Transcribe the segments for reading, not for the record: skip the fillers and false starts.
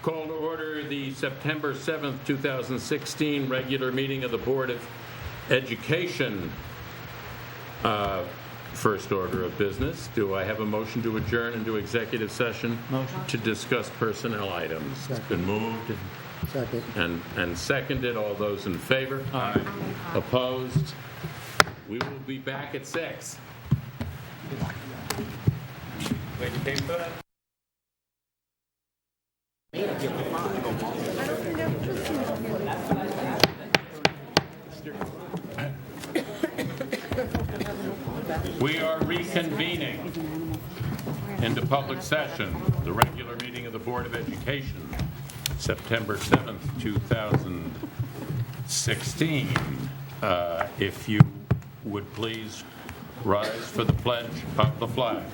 Call to order the September 7th, 2016 regular meeting of the Board of Education. First order of business. Do I have a motion to adjourn into executive session? Motion. To discuss personnel items? Second. It's been moved Second. and seconded. All those in favor? Aye. Opposed? We will be back at 6. Wait, you came for that? We are reconvening into public session, the regular meeting of the Board of Education, September 7th, 2016. If you would please rise for the pledge of the flag.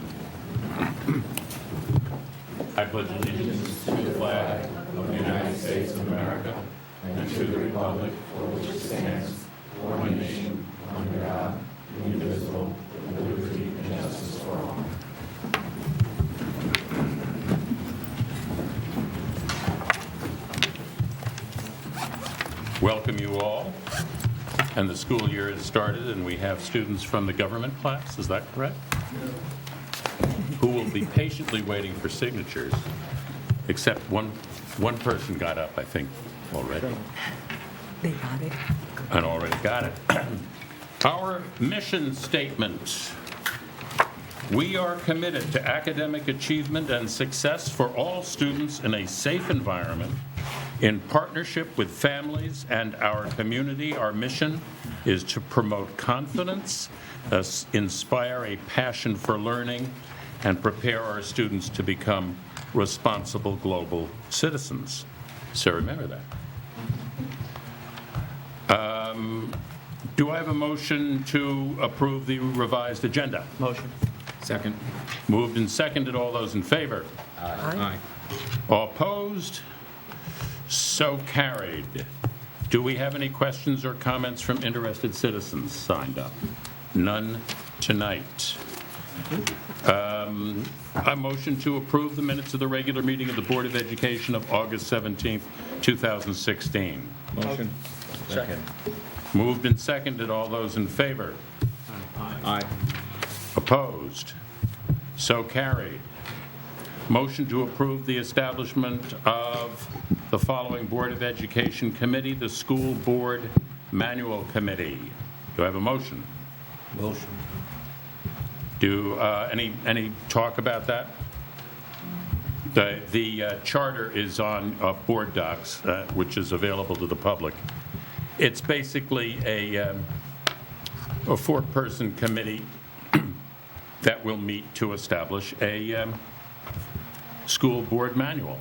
I pledge allegiance to the flag of the United States of America and to the republic for which it stands, one nation, under God, indivisible, with liberty and justice for all. Welcome you all. And the school year has started, and we have students from the government class. Is that correct? Who will be patiently waiting for signatures, except one person got up, I think, already. They got it. And already got it. Our mission statement. We are committed to academic achievement and success for all students in a safe environment. In partnership with families and our community, our mission is to promote confidence, inspire a passion for learning, and prepare our students to become responsible global citizens. So remember that. Do I have a motion to approve the revised agenda? Motion. Second. Moved and seconded. All those in favor? Aye. All opposed? So carried. Do we have any questions or comments from interested citizens signed up? None tonight. A motion to approve the minutes of the regular meeting of the Board of Education of August 17th, 2016. Motion. Second. Moved and seconded. All those in favor? Aye. Opposed? So carried. Motion to approve the establishment of the following Board of Education committee, the School Board Manual Committee. Do I have a motion? Motion. Do any talk about that? The charter is on Board Docs, which is available to the public. It's basically a 4-person committee that will meet to establish a school board manual.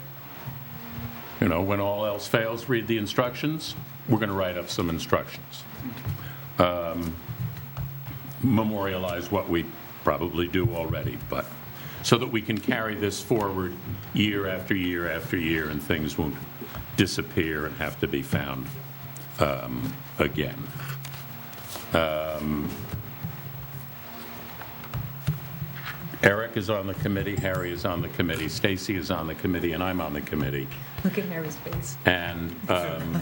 You know, when all else fails, read the instructions. We're going to write up some instructions. Memorialize what we probably do already, but so that we can carry this forward year after year after year, and things won't disappear and have to be found again. Eric is on the committee, Harry is on the committee, Stacy is on the committee, and I'm on the committee. Look at Harry's face. And I'm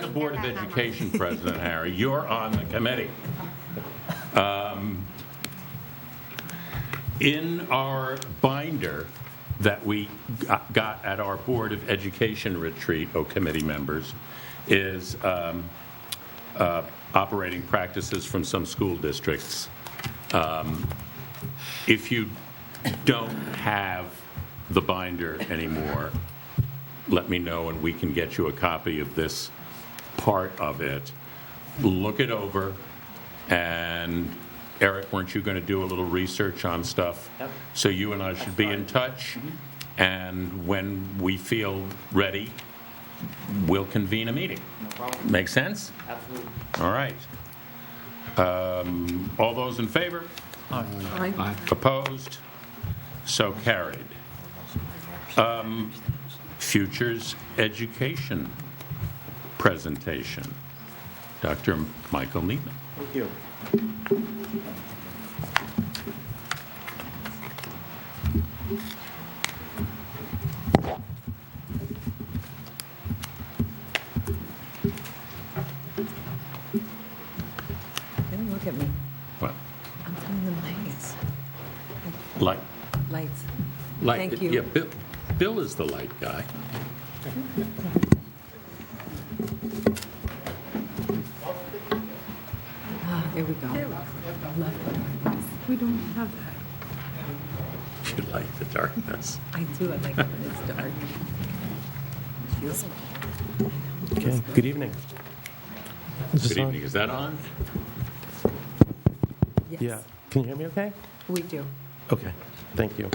the Board of Education president, Harry. You're on the committee. In our binder that we got at our Board of Education retreat, committee members, is operating practices from some school districts. If you don't have the binder anymore, let me know and we can get you a copy of this part of it. Look it over. And Eric, weren't you going to do a little research on stuff? Yep. So you and I should be in touch. And when we feel ready, we'll convene a meeting. No problem. Make sense? Absolutely. All right. All those in favor? Aye. Opposed? So carried. Futures Education presentation. Dr. Michael Needman. Thank you. Light- Thank you. Yeah, Bill is the light guy. There we go. We don't have that. You like the darkness. I do, I like it when it's dark. Feels- Okay, good evening. Is this Good on? evening. Is that on? Yes, Yeah. Can you hear me okay? we do. Okay, thank you.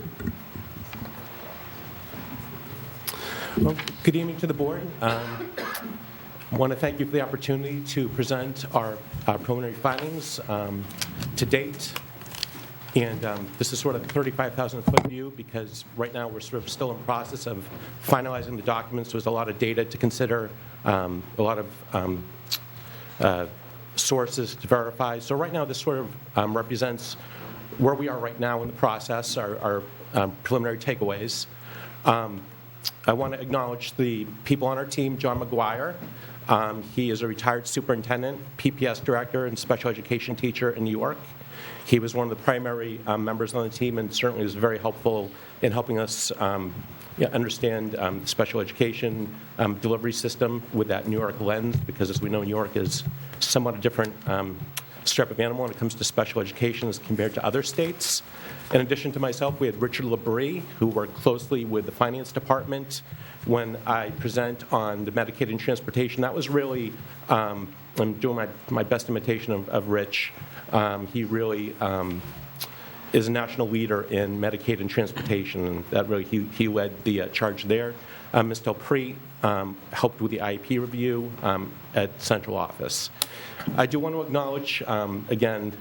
Well, good evening to the board. I want to thank you for the opportunity to present our preliminary findings to date. And this is sort of a 35,000-foot view because right now we're sort of still in process of finalizing the documents. There's a lot of data to consider, a lot of sources to verify. So right now this sort of represents where we are right now in the process, our preliminary takeaways. I want to acknowledge the people on our team, John McGuire. He is a retired superintendent, PPS director, and special education teacher in New York. He was one of the primary members on the team and certainly was very helpful in helping us understand the special education delivery system with that New York lens, because as we know, New York is somewhat a different strip of animal when it comes to special education as compared to other states. In addition to myself, we had Richard Labrie, who worked closely with the finance department when I present on the Medicaid and transportation. That was really, I'm doing my best imitation of Rich. He really is a national leader in Medicaid and transportation, and that really he led the charge there. Ms. Delpre helped with the IEP review at central office. I do want to acknowledge, again,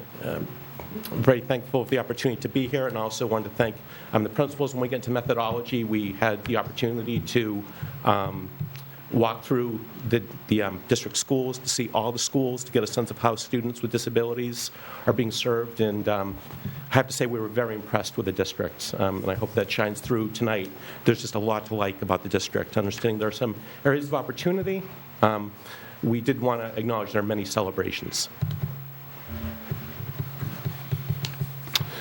I'm very thankful for the opportunity to be here, and also want to thank the principals. When we get into methodology, we had the opportunity to walk through the district schools to see all the schools to get a sense of how students with disabilities are being served. And I have to say we were very impressed with the district, and I hope that shines through tonight. There's just a lot to like about the district, understanding there are some areas of opportunity. We did want to acknowledge there are many celebrations.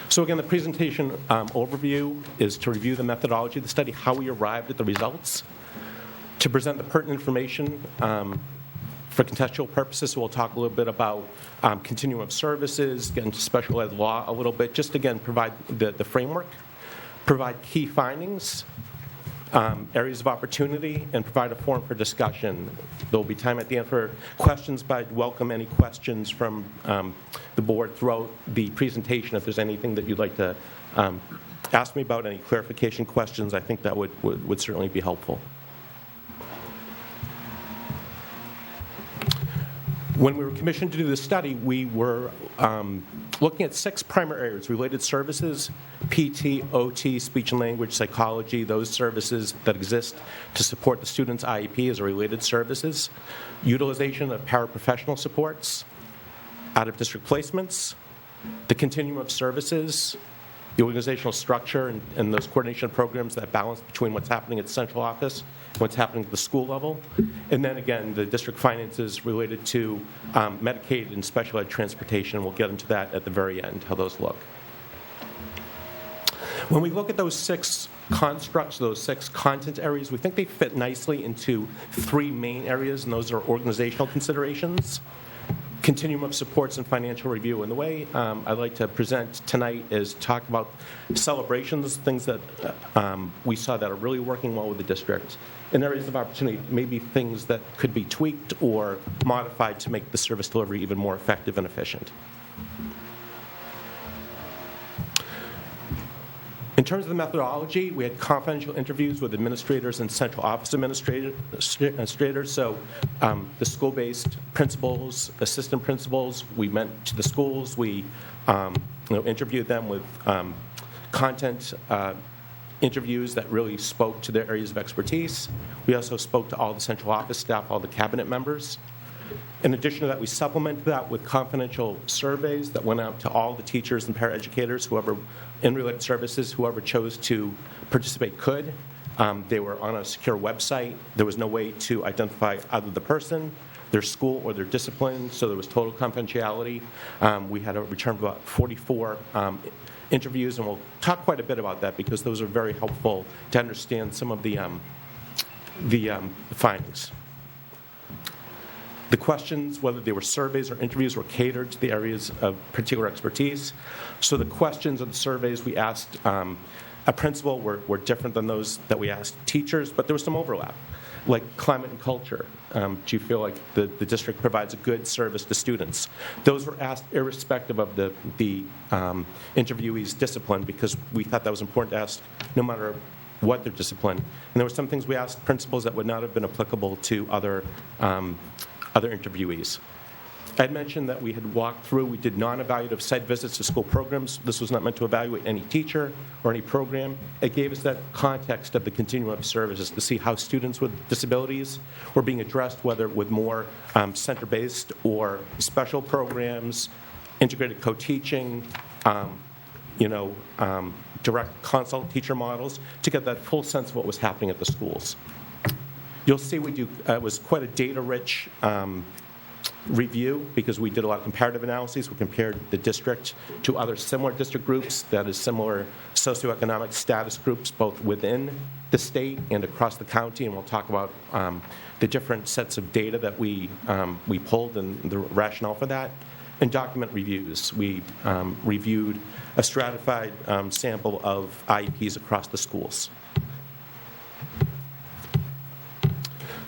So again, the presentation overview is to review the methodology of the study, how we arrived at the results, to present the pertinent information for contextual purposes. So we'll talk a little bit about continuum of services, get into special ed law a little bit, just again provide the framework, provide key findings, areas of opportunity, and provide a forum for discussion. There will be time at the end for questions, but I'd welcome any questions from the board throughout the presentation. If there's anything that you'd like to ask me about, any clarification questions, I think that would certainly be helpful. When we were commissioned to do this study, we were looking at 6 primary areas: related services, PT, OT, speech and language, psychology, those services that exist to support the student's IEP as related services, utilization of paraprofessional supports, out-of-district placements, the continuum of services, the organizational structure and those coordination programs that balance between what's happening at the central office and what's happening at the school level. And then again, the district finances related to Medicaid and special ed transportation. We'll get into that at the very end, how those look. When we look at those 6 constructs, those 6 content areas, we think they fit nicely into 3 main areas, and those are organizational considerations, continuum of supports, and financial review. And the way I'd like to present tonight is talk about celebrations, things that we saw that are really working well with the district, and areas of opportunity, maybe things that could be tweaked or modified to make the service delivery even more effective and efficient. In terms of the methodology, we had confidential interviews with administrators and central office administrators. So the school-based principals, assistant principals, we went to the schools. We interviewed them with content interviews that really spoke to their areas of expertise. We also spoke to all the central office staff, all the cabinet members. In addition to that, we supplemented that with confidential surveys that went out to all the teachers and paraeducators, whoever in related services, whoever chose to participate could. They were on a secure website. There was no way to identify either the person, their school, or their discipline, so there was total confidentiality. We had a return of about 44 interviews, and we'll talk quite a bit about that because those are very helpful to understand some of the findings. The questions, whether they were surveys or interviews, were catered to the areas of particular expertise. So the questions of the surveys we asked a principal were different than those that we asked teachers, but there was some overlap, like climate and culture. Do you feel like the district provides a good service to students? Those were asked irrespective of the interviewee's discipline, because we thought that was important to ask no matter what their discipline. And there were some things we asked principals that would not have been applicable to other interviewees. I had mentioned that we had walked through, we did non-evaluative site visits to school programs. This was not meant to evaluate any teacher or any program. It gave us that context of the continuum of services to see how students with disabilities were being addressed, whether with more center-based or special programs, integrated co-teaching, direct consult teacher models, to get that full sense of what was happening at the schools. You'll see it was quite a data-rich review, because we did a lot of comparative analyses. We compared the district to other similar district groups, that is, similar socioeconomic status groups, both within the state and across the county, and we'll talk about the different sets of data that we pulled and the rationale for that. And document reviews. We reviewed a stratified sample of IEPs across the schools.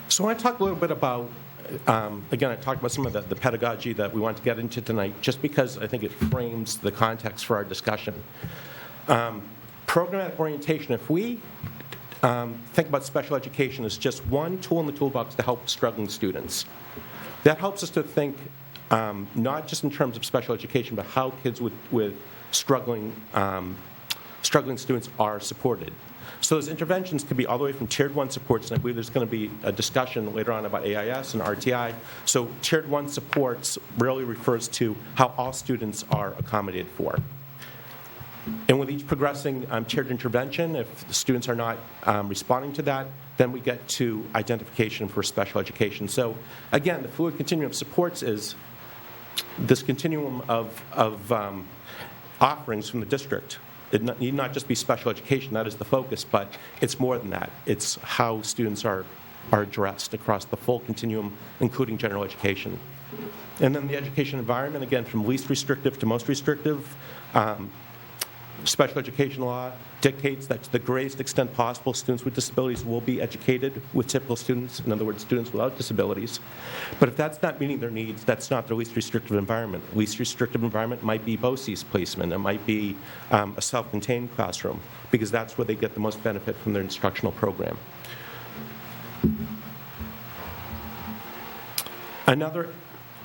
So I want to talk a little bit about, again, I talked about some of the pedagogy that we want to get into tonight, just because I think it frames the context for our discussion. Programmatic orientation, if we think about special education as just one tool in the toolbox to help struggling students, that helps us to think not just in terms of special education, but how kids with struggling students are supported. So those interventions could be all the way from Tiered 1 supports, and I believe there's going to be a discussion later on about AIS and RTI. So Tiered 1 supports really refers to how all students are accommodated for. And with each progressing tiered intervention, if the students are not responding to that, then we get to identification for special education. So again, the fluid continuum of supports is this continuum of offerings from the district. It need not just be special education, that is the focus, but it's more than that. It's how students are addressed across the full continuum, including general education. And then the education environment, again, from least restrictive to most restrictive. Special education law dictates that to the greatest extent possible, students with disabilities will be educated with typical students, in other words, students without disabilities. But if that's not meeting their needs, that's not their least restrictive environment. Least restrictive environment might be BOCES placement. It might be a self-contained classroom, because that's where they get the most benefit from their instructional program. Another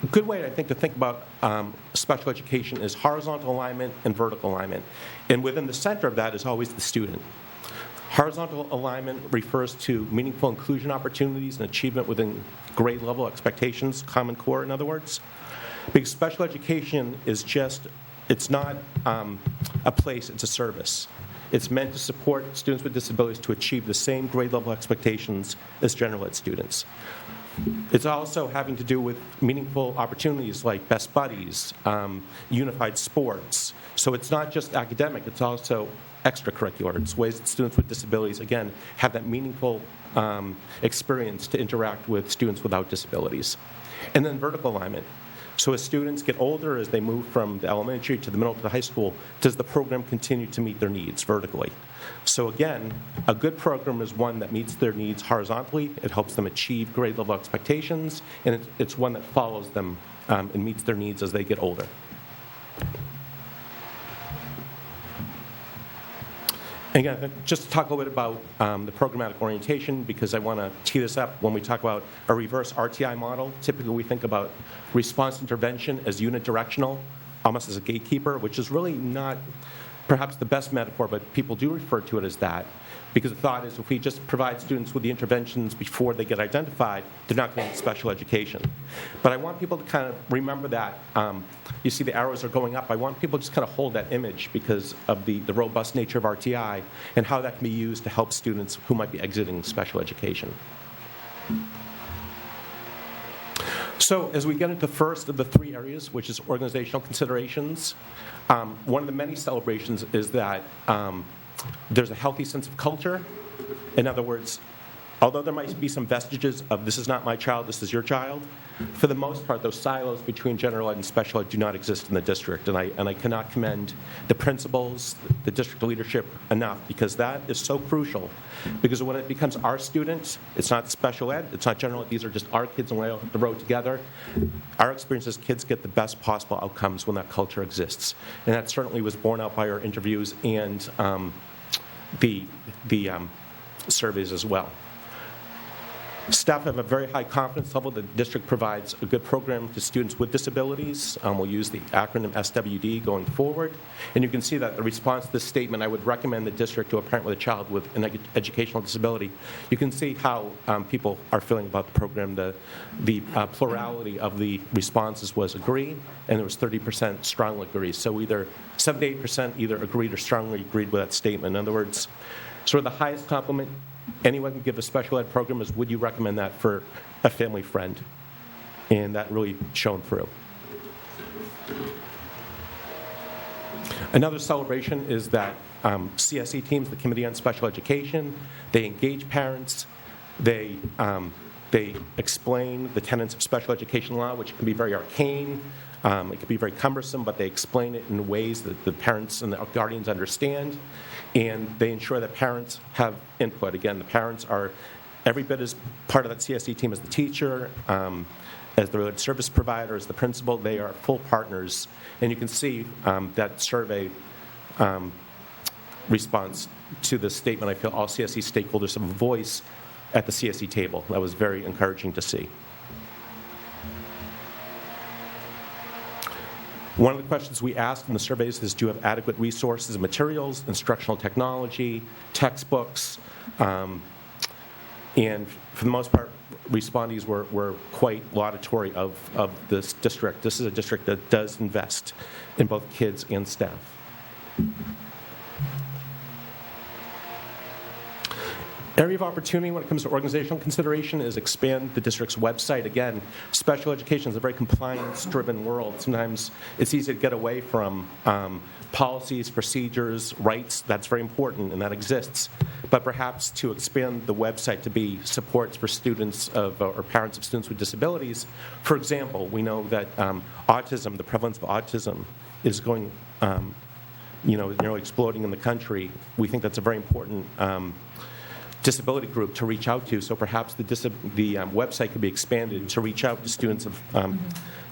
good way, I think, to think about special education is horizontal alignment and vertical alignment. And within the center of that is always the student. Horizontal alignment refers to meaningful inclusion opportunities and achievement within grade level expectations, Common Core, in other words. Because special education is it's not a place, it's a service. It's meant to support students with disabilities to achieve the same grade level expectations as general ed students. It's also having to do with meaningful opportunities like Best Buddies, unified sports. So it's not just academic, it's also extracurricular. It's ways that students with disabilities, again, have that meaningful experience to interact with students without disabilities. And then vertical alignment. So as students get older, as they move from the elementary to the middle to the high school, does the program continue to meet their needs vertically? So again, a good program is one that meets their needs horizontally. It helps them achieve grade level expectations, and it's one that follows them and meets their needs as they get older. Again, just to talk a little bit about the programmatic orientation, because I want to tee this up when we talk about a reverse RTI model. Typically, we think about response intervention as unidirectional, almost as a gatekeeper, which is really not perhaps the best metaphor, but people do refer to it as that, because the thought is if we just provide students with the interventions before they get identified, they're not going to get special education. But I want people to kind of remember that. You see the arrows are going up. I want people to just kind of hold that image because of the robust nature of RTI and how that can be used to help students who might be exiting special education. So as we get into the first of the three areas, which is organizational considerations, one of the many celebrations is that there's a healthy sense of culture. In other words, although there might be some vestiges of this is not my child, this is your child, for the most part, those silos between general ed and special ed do not exist in the district. And I cannot commend the principals, the district leadership enough, because that is so crucial. Because when it becomes our students, it's not special ed, it's not general ed, these are just our kids and we're on the road together. Our experience is kids get the best possible outcomes when that culture exists. And that certainly was borne out by our interviews and the surveys as well. Staff have a very high confidence level that the district provides a good program to students with disabilities. We'll use the acronym SWD going forward. And you can see that the response to this statement, I would recommend the district to a parent with a child with an educational disability. You can see how people are feeling about the program. The plurality of the responses was agree, and there was 30% strongly agree. So either 78% either agreed or strongly agreed with that statement. In other words, sort of the highest compliment anyone can give a special ed program is, would you recommend that for a family friend? And that really shone through. Another celebration is that CSE teams, the Committee on Special Education, they engage parents, they explain the tenets of special education law, which can be very arcane, it can be very cumbersome, but they explain it in ways that the parents and the guardians understand. And they ensure that parents have input. Again, the parents are every bit as part of that CSE team as the teacher, as the service provider, as the principal. They are full partners. And you can see that survey response to the statement, I feel all CSE stakeholders have a voice at the CSE table. That was very encouraging to see. One of the questions we asked in the surveys is, do you have adequate resources and materials, instructional technology, textbooks? And for the most part, respondees were quite laudatory of this district. This is a district that does invest in both kids and staff. Area of opportunity when it comes to organizational consideration is expand the district's website. Again, special education is a very compliance-driven world. Sometimes it's easy to get away from policies, procedures, rights. That's very important, and that exists. But perhaps to expand the website to be supports for students or parents of students with disabilities. For example, we know that autism, the prevalence of autism, is going, nearly exploding in the country. We think that's a very important disability group to reach out to. So perhaps the website could be expanded to reach out to students of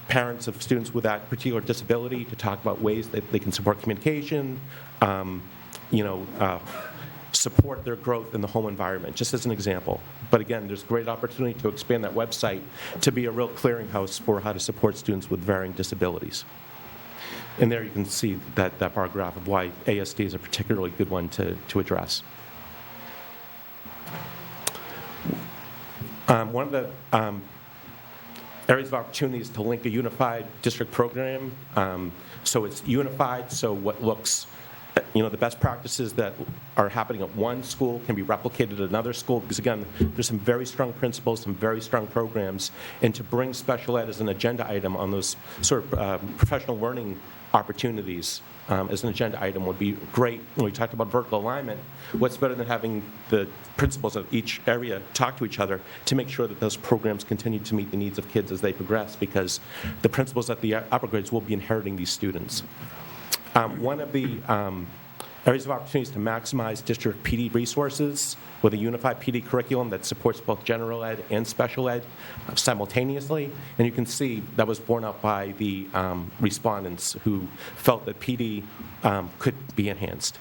parents of students with that particular disability to talk about ways that they can support communication, support their growth in the home environment, just as an example. But again, there's great opportunity to expand that website to be a real clearinghouse for how to support students with varying disabilities. And there you can see that bar graph of why ASD is a particularly good one to address. One of the areas of opportunity is to link a unified district program. So it's unified, so what looks, the best practices that are happening at one school can be replicated at another school, because again, there's some very strong principles, some very strong programs, and to bring special ed as an agenda item on those sort of professional learning opportunities as an agenda item would be great. When we talked about vertical alignment, what's better than having the principals of each area talk to each other to make sure that those programs continue to meet the needs of kids as they progress, because the principals at the upper grades will be inheriting these students. One of the areas of opportunities to maximize district PD resources with a unified PD curriculum that supports both general ed and special ed simultaneously. And you can see that was borne out by the respondents who felt that PD could be enhanced.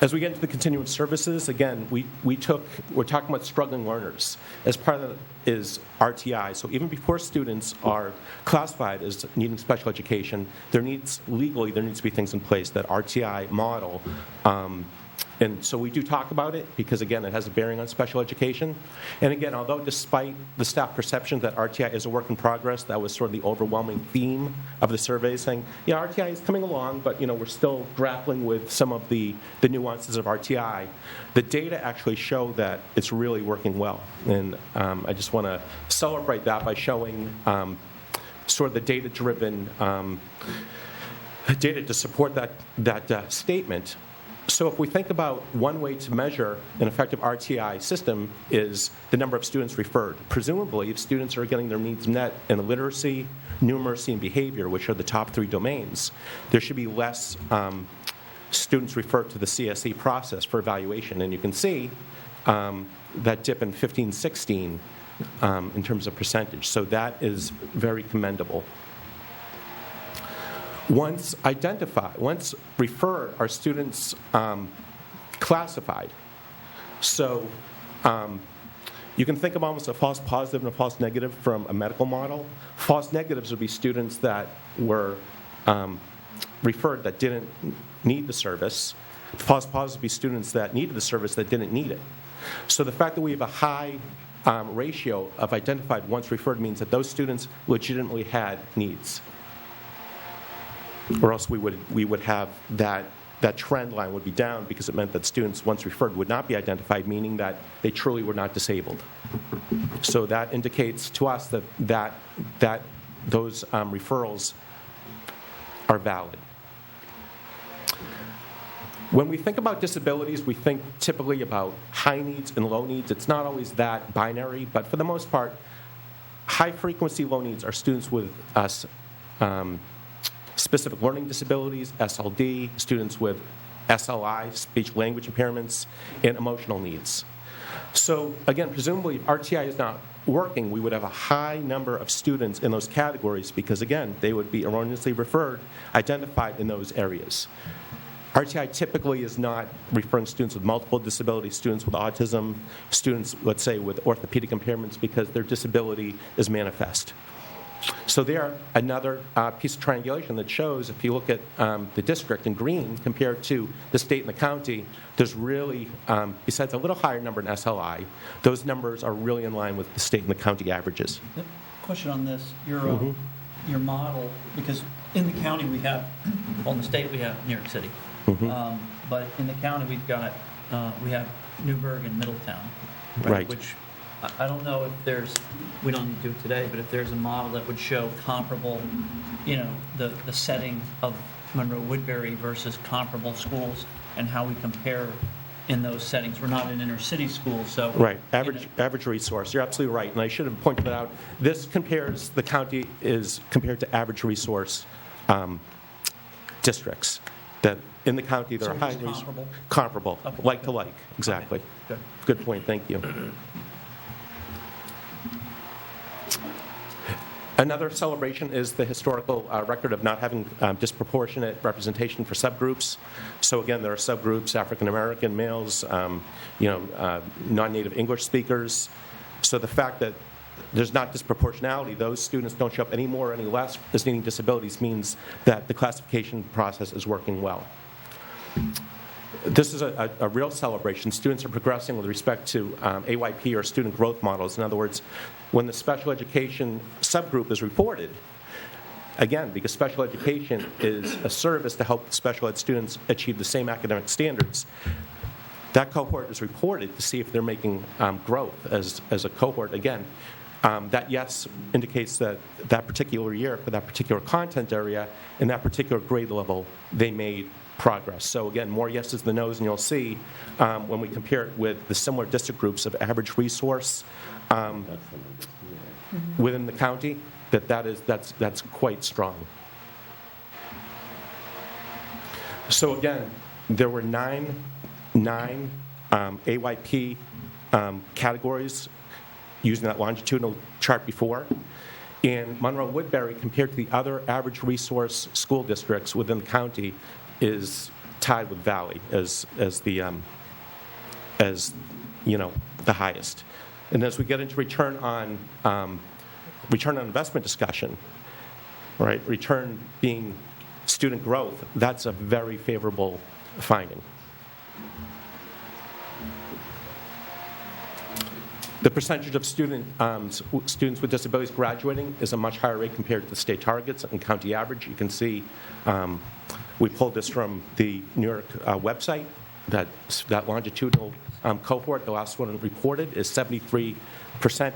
As we get into the continuing services, again, we're talking about struggling learners. As part of that is RTI. So even before students are classified as needing special education, legally there needs to be things in place that RTI model And so we do talk about it because, again, it has a bearing on special education. And again, although despite the staff perception that RTI is a work in progress, that was sort of the overwhelming theme of the survey, saying, yeah, RTI is coming along, but we're still grappling with some of the nuances of RTI. The data actually show that it's really working well. And I just want to celebrate that by showing sort of the data-driven data to support that statement. So if we think about one way to measure an effective RTI system is the number of students referred. Presumably, if students are getting their needs met in literacy, numeracy, and behavior, which are the top 3 domains, there should be less students referred to the CSE process for evaluation. And you can see that dip in 15-16 in terms of percentage. So that is very commendable. Once referred, are students classified? So you can think of almost a false positive and a false negative from a medical model. False negatives would be students that were referred that didn't need the service. False positives would be students that needed the service that didn't need it. So the fact that we have a high ratio of identified once referred means that those students legitimately had needs. Or else we would have that trend line would be down because it meant that students once referred would not be identified, meaning that they truly were not disabled. So that indicates to us that those referrals are valid. When we think about disabilities, we think typically about high needs and low needs. It's not always that binary, but for the most part, high frequency low needs are students with specific learning disabilities, SLD, students with SLI, speech language impairments, and emotional needs. So again, presumably if RTI is not working, we would have a high number of students in those categories because, again, they would be erroneously referred, identified in those areas. RTI typically is not referring students with multiple disabilities, students with autism, students, let's say, with orthopedic impairments because their disability is manifest. So there, another piece of triangulation that shows, if you look at the district in green compared to the state and the county, there's really, besides a little higher number in SLI, those numbers are really in line with the state and the county averages. Yep. Question on this, your model, because in the county we have, well, in the state we have New York City, but in the county we have Newburgh and Middletown, Right. Which I don't know if there's, we don't need to do it today, but if there's a model that would show comparable, the setting of Monroe Woodbury versus comparable schools and how we compare in those settings. We're not an inner city school, so. Right, average resource. You're absolutely right, and I should have pointed that out. This compares, the county is compared to average resource districts. That in the county there are high resource. Comparable, Okay. like to like, exactly. Okay. Good point, thank you. Another celebration is the historical record of not having disproportionate representation for subgroups. So again, there are subgroups, African American males, non-native English speakers. So the fact that there's not disproportionality, those students don't show up any more or any less as needing disabilities means that the classification process is working well. This is a real celebration. Students are progressing with respect to AYP or student growth models. In other words, when the special education subgroup is reported, again, because special education is a service to help special ed students achieve the same academic standards, that cohort is reported to see if they're making growth as a cohort. Again, that yes indicates that that particular year for that particular content area in that particular grade level, they made progress. So again, more yeses than nos, and you'll see when we compare it with the similar district groups of average resource within the county, that's quite strong. So again, there were nine AYP categories using that longitudinal chart before. And Monroe Woodbury, compared to the other average resource school districts within the county, is tied with Valley as the highest. And as we get into return on investment discussion, right? Return being student growth, that's a very favorable finding. The percentage of students with disabilities graduating is a much higher rate compared to the state targets and county average. You can see we pulled this from the New York website. That longitudinal cohort, the last one reported, is 73%,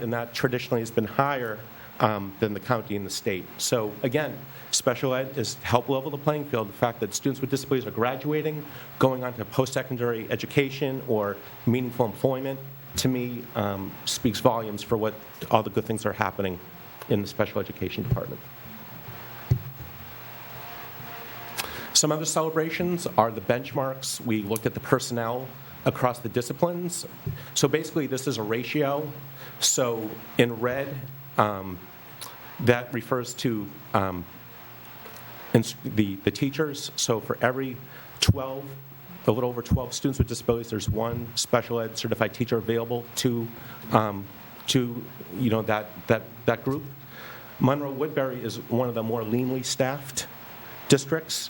and that traditionally has been higher than the county and the state. So again, special ed is to help level the playing field. The fact that students with disabilities are graduating, going on to post-secondary education or meaningful employment, to me, speaks volumes for what all the good things are happening in the special education department. Some other celebrations are the benchmarks. We looked at the personnel across the disciplines. So basically, this is a ratio. So in red, that refers to the teachers. So for every 12, a little over 12 students with disabilities, there's one special ed certified teacher available to that group. Monroe-Woodbury is one of the more leanly staffed districts.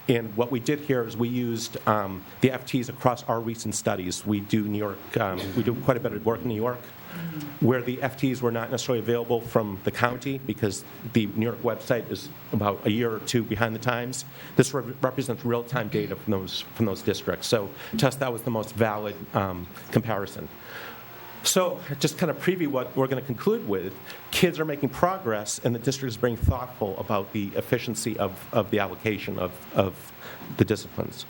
And what we did here is we used the FTs across our recent studies. We do New York, we do quite a bit of work in New York, where the FTs were not necessarily available from the county because the New York website is about a year or two behind the times. This represents real-time data from those districts. So to us, that was the most valid comparison. So just kind of preview what we're going to conclude with. Kids are making progress, and the district is being thoughtful about the efficiency of the allocation of the disciplines.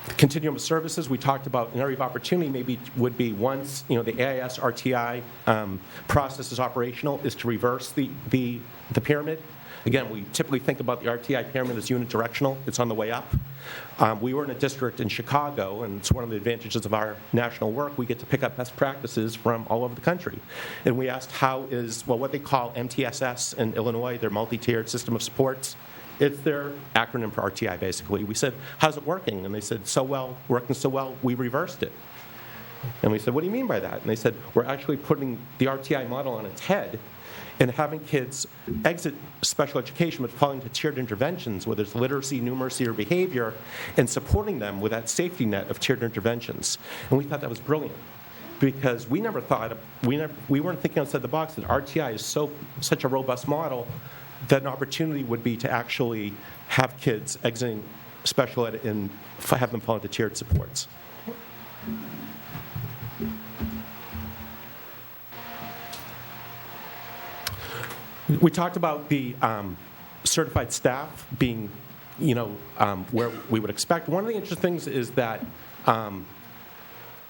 The continuum of services, we talked about an area of opportunity maybe would be once the AIS RTI process is operational, is to reverse the pyramid. Again, we typically think about the RTI pyramid as unidirectional. It's on the way up. We were in a district in Chicago, and it's one of the advantages of our national work. We get to pick up best practices from all over the country. And we asked how is, what they call MTSS in Illinois, their multi-tiered system of supports. It's their acronym for RTI, basically. We said, how's it working? And they said, so well, working so well, we reversed it. And we said, what do you mean by that? And they said, we're actually putting the RTI model on its head and having kids exit special education but falling into tiered interventions, whether it's literacy, numeracy, or behavior, and supporting them with that safety net of tiered interventions. And we thought that was brilliant because we never thought, we weren't thinking outside the box that RTI is such a robust model that an opportunity would be to actually have kids exiting special ed and have them fall into tiered supports. We talked about the certified staff being, where we would expect. One of the interesting things is that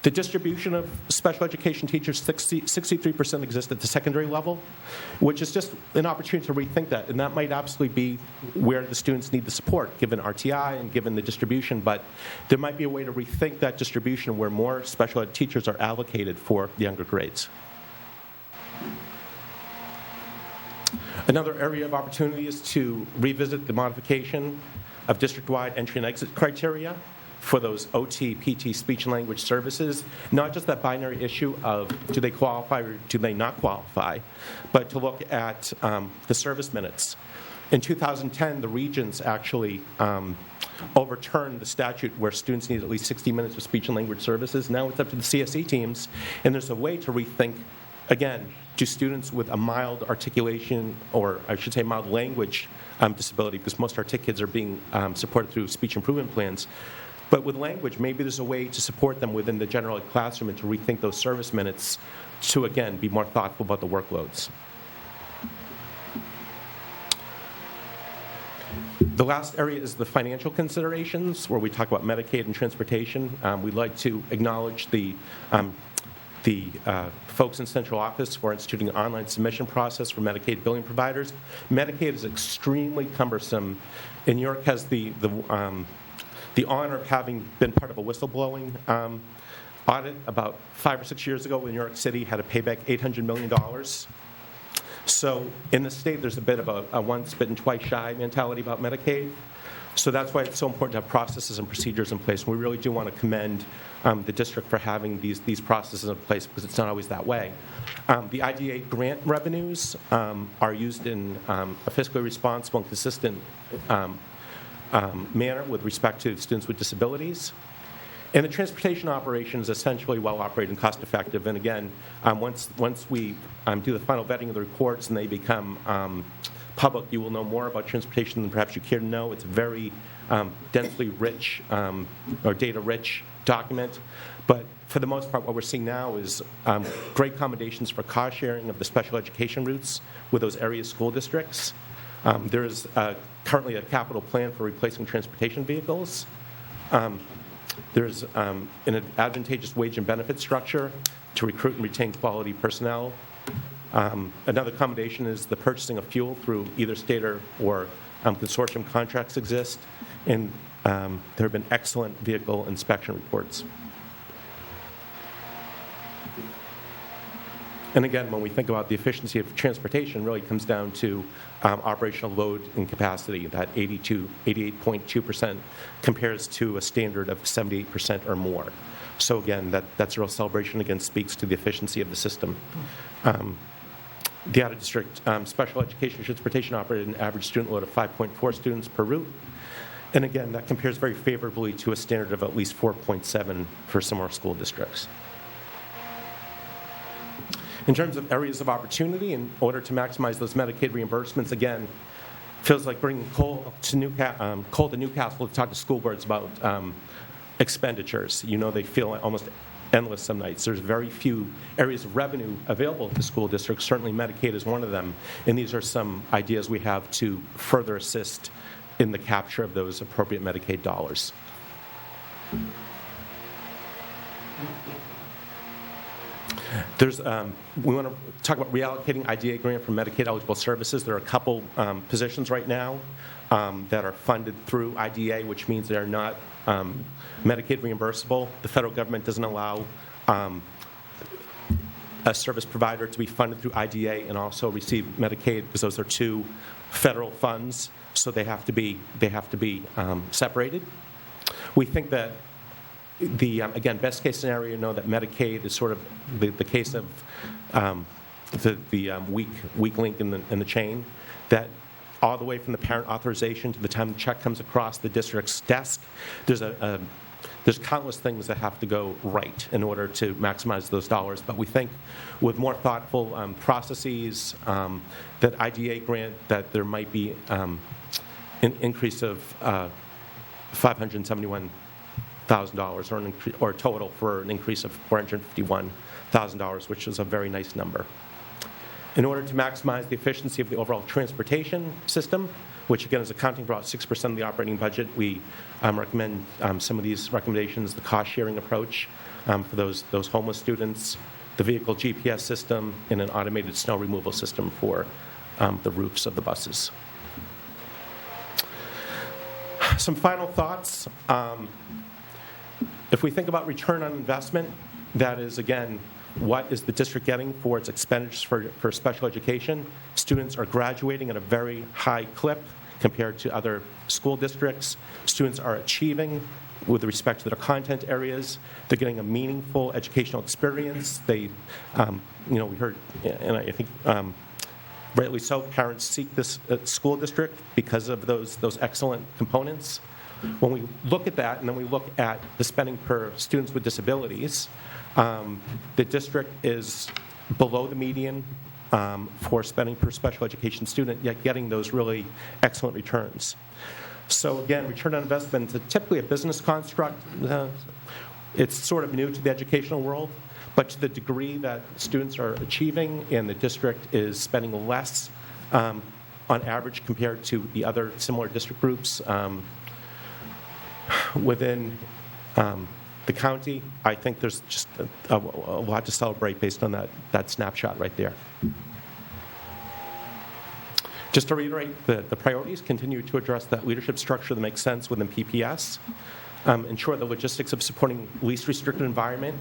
the distribution of special education teachers, 63% exist at the secondary level, which is just an opportunity to rethink that. And that might absolutely be where the students need the support, given RTI and given the distribution. But there might be a way to rethink that distribution where more special ed teachers are allocated for the younger grades. Another area of opportunity is to revisit the modification of district-wide entry and exit criteria for those OT, PT, speech and language services, not just that binary issue of do they qualify or do they not qualify, but to look at the service minutes. In 2010, the regions actually overturned the statute where students need at least 60 minutes of speech and language services. Now it's up to the CSE teams, and there's a way to rethink, again, do students with a mild articulation, or I should say mild language disability, because most our TIC kids are being supported through speech improvement plans. But with language, maybe there's a way to support them within the general ed classroom and to rethink those service minutes to, again, be more thoughtful about the workloads. The last area is the financial considerations, where we talk about Medicaid and transportation. We'd like to acknowledge the folks in central office for instituting an online submission process for Medicaid billing providers. Medicaid is extremely cumbersome, and New York has the honor of having been part of a whistleblowing audit about 5 or 6 years ago when New York City had to pay back $800 million. So in the state, there's a bit of a once bitten, twice shy mentality about Medicaid. So that's why it's so important to have processes and procedures in place. We really do want to commend the district for having these processes in place because it's not always that way. The IDA grant revenues are used in a fiscally responsible and consistent manner with respect to students with disabilities. And the transportation operation is essentially well-operated and cost-effective. And again, once we do the final vetting of the reports and they become public, you will know more about transportation than perhaps you care to know. It's a very densely rich or data-rich document. But for the most part, what we're seeing now is great accommodations for cost sharing of the special education routes with those area school districts. There is currently a capital plan for replacing transportation vehicles. There's an advantageous wage and benefit structure to recruit and retain quality personnel. Another accommodation is the purchasing of fuel through either state or consortium contracts exist, and there have been excellent vehicle inspection reports. And again, when we think about the efficiency of transportation, it really comes down to operational load and capacity. That 88.2% compares to a standard of 78% or more. So again, that's a real celebration. Again, speaks to the efficiency of the system. The out-of-district special education transportation operated an average student load of 5.4 students per route. And again, that compares very favorably to a standard of at least 4.7 for similar school districts. In terms of areas of opportunity, in order to maximize those Medicaid reimbursements, again, feels like bringing Cole to Newcastle to talk to school boards about expenditures. You know, they feel almost endless some nights. There's very few areas of revenue available to school districts. Certainly Medicaid is one of them. And these are some ideas we have to further assist in the capture of those appropriate Medicaid dollars. We want to talk about reallocating IDA grant from Medicaid eligible services. There are a couple positions right now that are funded through IDA, which means they are not Medicaid reimbursable. The federal government doesn't allow a service provider to be funded through IDA and also receive Medicaid, because those are two federal funds, so they have to be separated. We think that again, best case scenario, you know that Medicaid is sort of the case of the weak link in the chain, that all the way from the parent authorization to the time the check comes across the district's desk, there's countless things that have to go right in order to maximize those dollars. But we think with more thoughtful processes, that IDA grant, that there might be an increase of $571,000 or total for an increase of $451,000, which is a very nice number. In order to maximize the efficiency of the overall transportation system, which again is accounting for about 6% of the operating budget, we recommend some of these recommendations: the cost-sharing approach for those homeless students, the vehicle GPS system, and an automated snow removal system for the roofs of the buses. Some final thoughts. If we think about return on investment, that is, again, what is the district getting for its expenditures for special education? Students are graduating at a very high clip compared to other school districts. Students are achieving with respect to their content areas. They're getting a meaningful educational experience. They, we heard, and I think rightly so, parents seek this school district because of those excellent components. When we look at that, and then we look at the spending per students with disabilities, the district is below the median for spending per special education student, yet getting those really excellent returns. So again, return on investment is typically a business construct. It's sort of new to the educational world, but to the degree that students are achieving and the district is spending less on average compared to the other similar district groups within the county, I think there's just a lot to celebrate based on that snapshot right there. Just to reiterate, the priorities continue to address that leadership structure that makes sense within PPS, ensure the logistics of supporting least restricted environment,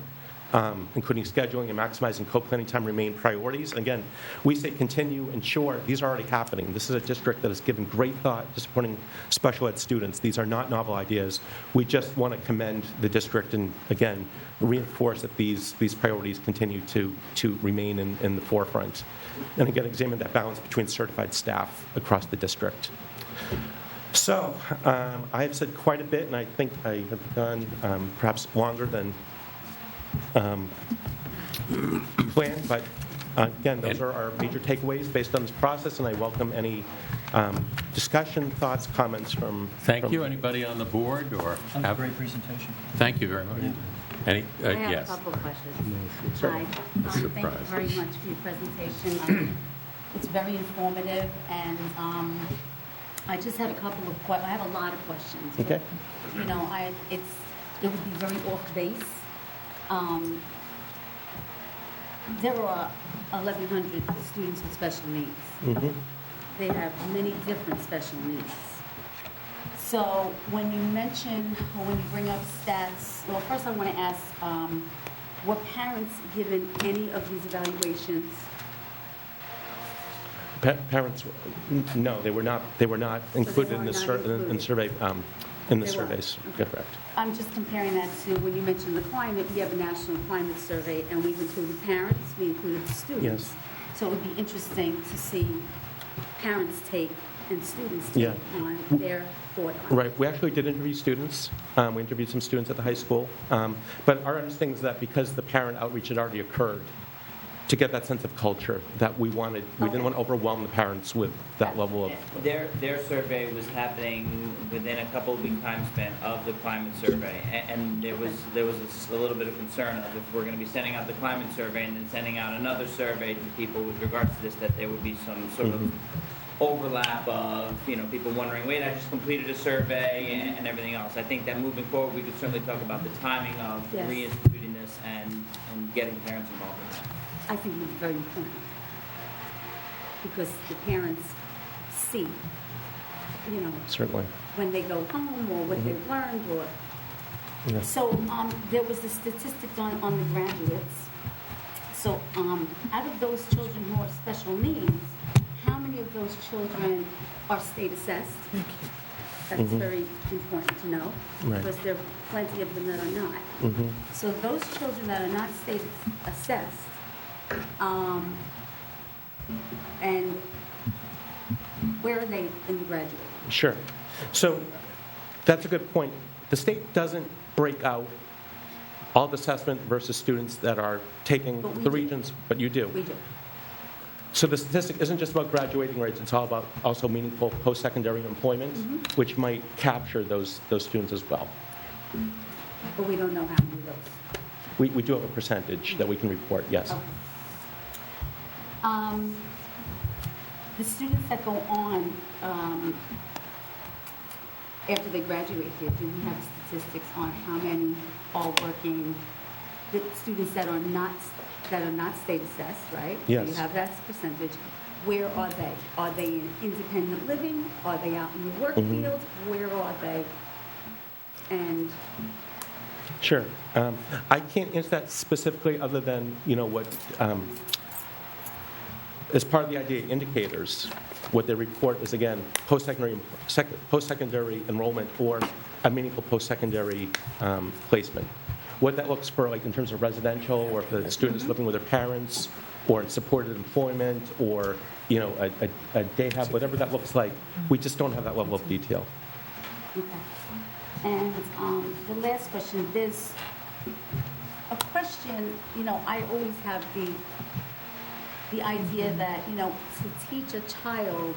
including scheduling and maximizing co-planning time, remain priorities. Again, we say continue, ensure. These are already happening. This is a district that has given great thought to supporting special ed students. These are not novel ideas. We just want to commend the district and, again, reinforce that these priorities continue to remain in the forefront. And again, examine that balance between certified staff across the district. So, I have said quite a bit, and I think I have gone perhaps longer than planned, but again, those are our major takeaways based on this process, and I welcome any discussion, thoughts, comments from... Thank you. Anybody on the board or That was a have? great presentation. Thank you very much. Any, I have a yes. couple of questions. Hi. Thank you Surprise. very much for your presentation. It's very informative, and I just have a couple of I have a lot of questions. but, Okay. You know, it would be very off base. There are 1,100 students with special needs. They have many different special needs. So when you mention, or when you bring up stats, well, first I want to ask, were parents given any of these evaluations? Parents, no, they were not included in were the not survey, included. in the They weren't. surveys. Okay. Correct. I'm just comparing that to when you mentioned the climate, we have a national climate survey, and we've included parents, we included the students. Yes. So it would be interesting to see parents take and students take Yeah. on their thought on it. Right, we actually did interview students. We interviewed some students at the high school. But our understanding is that because the parent outreach had already occurred, to get that sense of culture, that we didn't Okay. want to overwhelm the parents with that level of... Their survey was happening within a couple of week time span of the climate survey, and there was a little bit of concern of if we're going to be sending out the climate survey and then sending out another survey to people with regards to this, that there would be some sort of overlap of, people wondering, wait, I just completed a survey and everything else. I think that moving forward, we could certainly talk about the timing of Yes. reinstituting this and getting parents involved in that. I think it's very important, because the parents see, Certainly. when they go home, or what they've learned, or... Yeah. So, there was a statistic on the graduates. So, out of those children who are special needs, how many of those children are state assessed? That's very important to know, Right. because there are plenty of them that are not. So those children that are not state assessed, and where are they in the graduate? Sure. So that's a good point. The state doesn't break out all the assessment versus students that are taking But we the do. regions, but you do. We do. So the statistic isn't just about graduating rates, it's all about also meaningful post-secondary employment, which might capture those students as well. But we don't know how many of those. We do have a percentage that we can report, yes. Okay. The students that go on after they graduate here, do we have statistics on how many are working? The students that are not state assessed, right? So Yes. you have that percentage. Where are they? Are they in independent living? Are they out in the work field? Where are they? And Sure. I can't answer that specifically other than, what, as part of the IDEA indicators, what they report is, again, post-secondary enrollment or a meaningful post-secondary placement. What that looks for, like in terms of residential, or if the student is living with their parents, or in supported employment, or, a day hab, whatever that looks like, we just don't have that level of detail. okay. And the last question, there's a question, I always have the idea that, to teach a child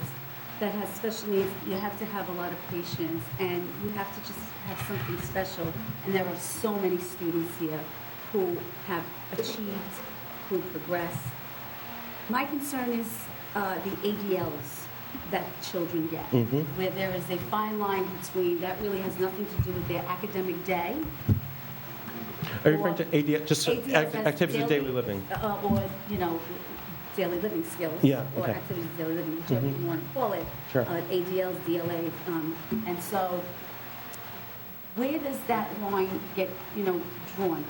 that has special needs, you have to have a lot of patience, and you have to just have something special. And there are so many students here who have achieved, who progress. My concern is the ADLs that children get, where there is a fine line between, that really has nothing to do with their academic day. Are you referring to ADL, just ADLs as activities of daily living? Or, daily living skills. Yeah, Or okay. activities of daily living, whichever you want to call it. Sure. ADLs, DLAs, and so where does that line get, drawn?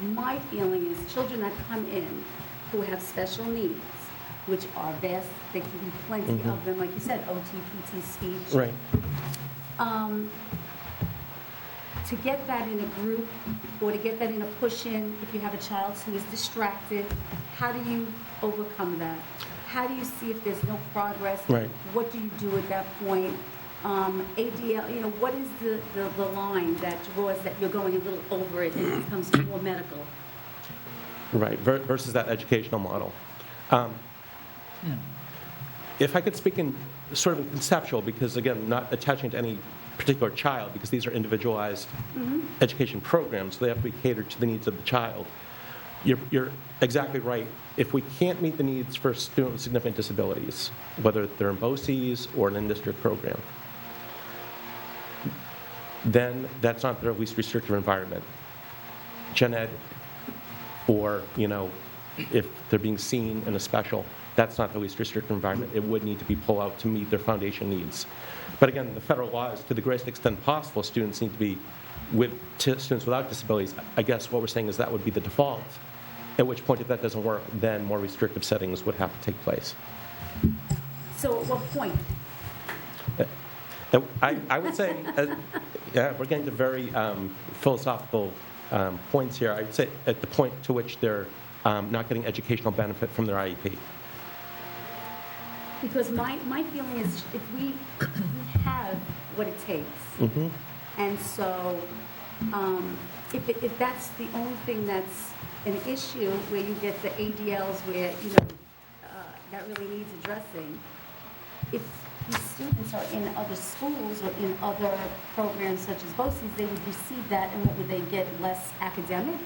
My feeling is children that come in who have special needs, which are vast, there can be plenty of them, like you said, OT, PT, speech. Right. To get that in a group, or to get that in a push-in, if you have a child who is distracted, how do you overcome that? How do you see if there's no progress? Right. What do you do at that point? ADL, what is the line that draws that you're going a little over it and it becomes more medical? Right, versus that educational model. If I could speak in sort of conceptual, because again, not attaching to any particular child, because these are individualized education programs, so they have to be catered to the needs of the child. You're exactly right. If we can't meet the needs for students with significant disabilities, whether they're in BOCES or an in-district program, then that's not their least restrictive environment. Gen Ed, or, if they're being seen in a special, that's not the least restrictive environment. It would need to be pulled out to meet their foundation needs. But again, the federal law is, to the greatest extent possible, students need to be students without disabilities. I guess what we're saying is that would be the default, at which point, if that doesn't work, then more restrictive settings would have to take place. So at what point? I would say, we're getting to very philosophical points here. I would say at the point to which they're not getting educational benefit from their IEP. Because my feeling is if we have what it takes, and so if that's the only thing that's an issue where you get the ADLs where, that really needs addressing, if these students are in other schools or in other programs such as BOCES, they would receive that, and what would they get, less academic?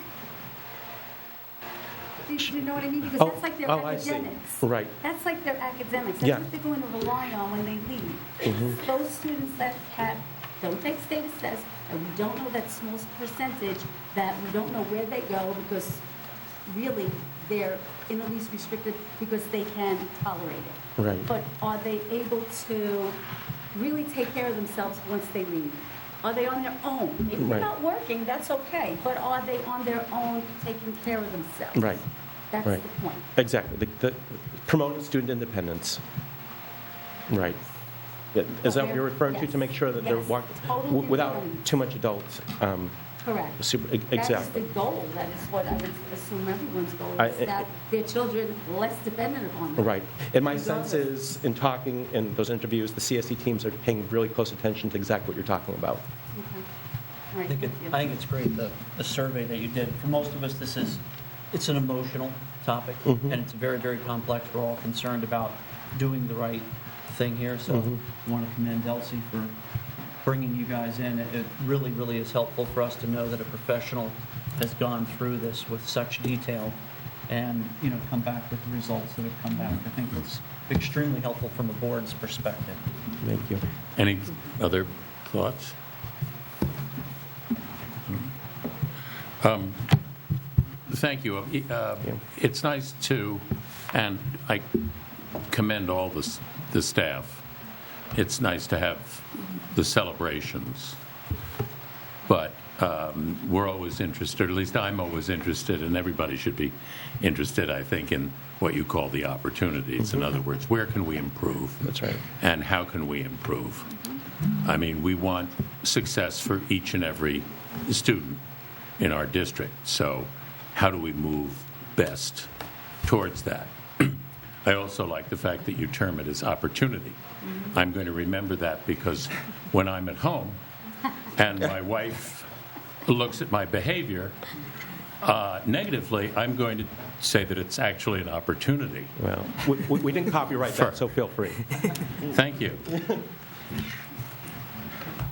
Do you know what I mean? Because that's like their I see. academics. Right. That's like their academics. That's Yeah. what they're going to rely on when they leave. Those students that don't take status tests, and we don't know that small percentage, that we don't know where they go because really they're in the least restricted because they can tolerate it. Right. But are they able to really take care of themselves once they leave? Are they on their own? Maybe they're Right. not working, that's okay, but are they on their own taking care of themselves? Right. That's Right. the point. Exactly. The promoting student independence. Right. Is that what you're referring to make sure that they're Yes. walking Total without independence. too much adult Correct. That's exactly. the goal. That is what I would assume everyone's goal is, I- that their children less dependent upon them. Right. And my Regardless. sense is, in talking in those interviews, the CSE teams are paying really close attention to exactly what you're talking about. Okay. All right, I think, thank you. I think it's great, the survey that you did. For most of us, it's an emotional topic, and it's very, very complex. We're all concerned about doing the right thing here, so I want to commend Elsie for bringing you guys in. It really, really is helpful for us to know that a professional has gone through this with such detail and, come back with the results that have come back. I think it's extremely helpful from a board's perspective. Thank you. Any other thoughts? Thank you. It's nice to, and I commend all the staff. It's nice to have the celebrations, but we're always interested, at least I'm always interested, and everybody should be interested, I think, in what you call the opportunities. In other words, where can we improve? That's right. And how can we improve? I mean, we want success for each and every student in our district, so how do we move best towards that? I also like the fact that you term it as opportunity. I'm going to remember that because when I'm at home and my wife looks at my behavior negatively, I'm going to say that it's actually an opportunity. Well, we didn't copyright Sure. that, so feel free. Thank you.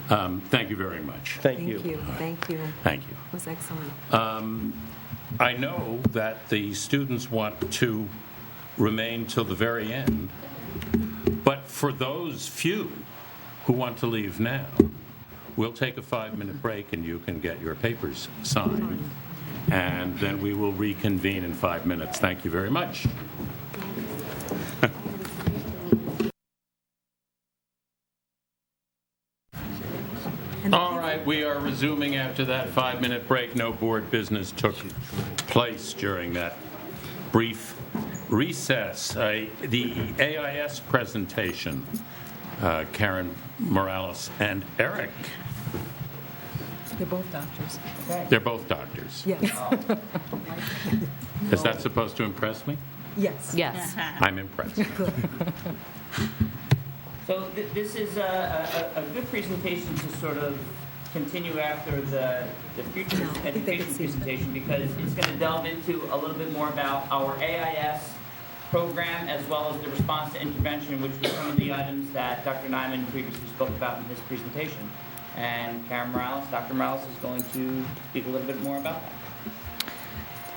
Thank you very much. Thank you. Thank you. Thank you. It was excellent. I know that the students want to remain till the very end, but for those few who want to leave now, we'll take a 5-minute break and you can get your papers signed, and then we will reconvene in 5 minutes. Thank you very much. All right, we are resuming after that 5-minute break. No board business took place during that brief recess. The AIS presentation, Karen Morales and Eric. They're both doctors. They're both doctors. Yes. Is that supposed to impress me? Yes. Yes. I'm impressed. So this is a good presentation to sort of continue after the future education presentation, because it's going to delve into a little bit more about our AIS program as well as the response to intervention, which were some of the items that Dr. Nyman previously spoke about in his presentation. And Karen Morales, Dr. Morales is going to speak a little bit more about that.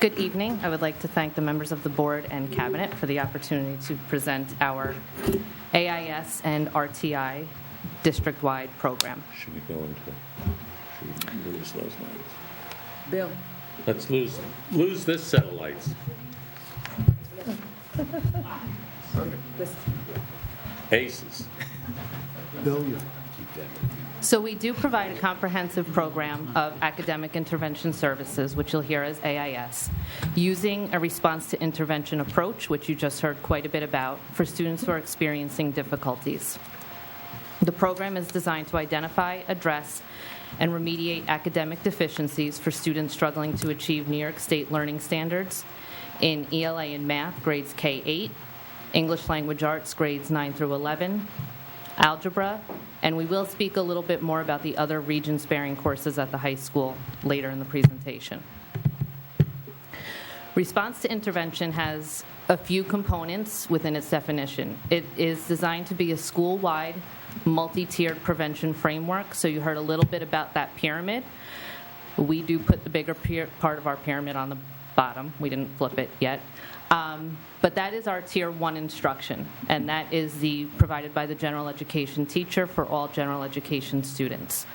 Good evening. I would like to thank the members of the board and cabinet for the opportunity to present our AIS and RTI district-wide program. Should we go into, should we lose those lights? Bill, Let's lose this set of lights. Aces. So we do provide a comprehensive program of academic intervention services, which you'll hear as AIS, using a response to intervention approach, which you just heard quite a bit about, for students who are experiencing difficulties. The program is designed to identify, address, and remediate academic deficiencies for students struggling to achieve New York State learning standards in ELA and math, grades K-8, English language arts, grades 9 through 11, algebra, and we will speak a little bit more about the other region-sparing courses at the high school later in the presentation. Response to intervention has a few components within its definition. It is designed to be a school-wide, multi-tiered prevention framework, so you heard a little bit about that pyramid. We do put the bigger part of our pyramid on the bottom. We didn't flip it yet. But that is our Tier 1 instruction, and that is provided by the general education teacher for all general education students.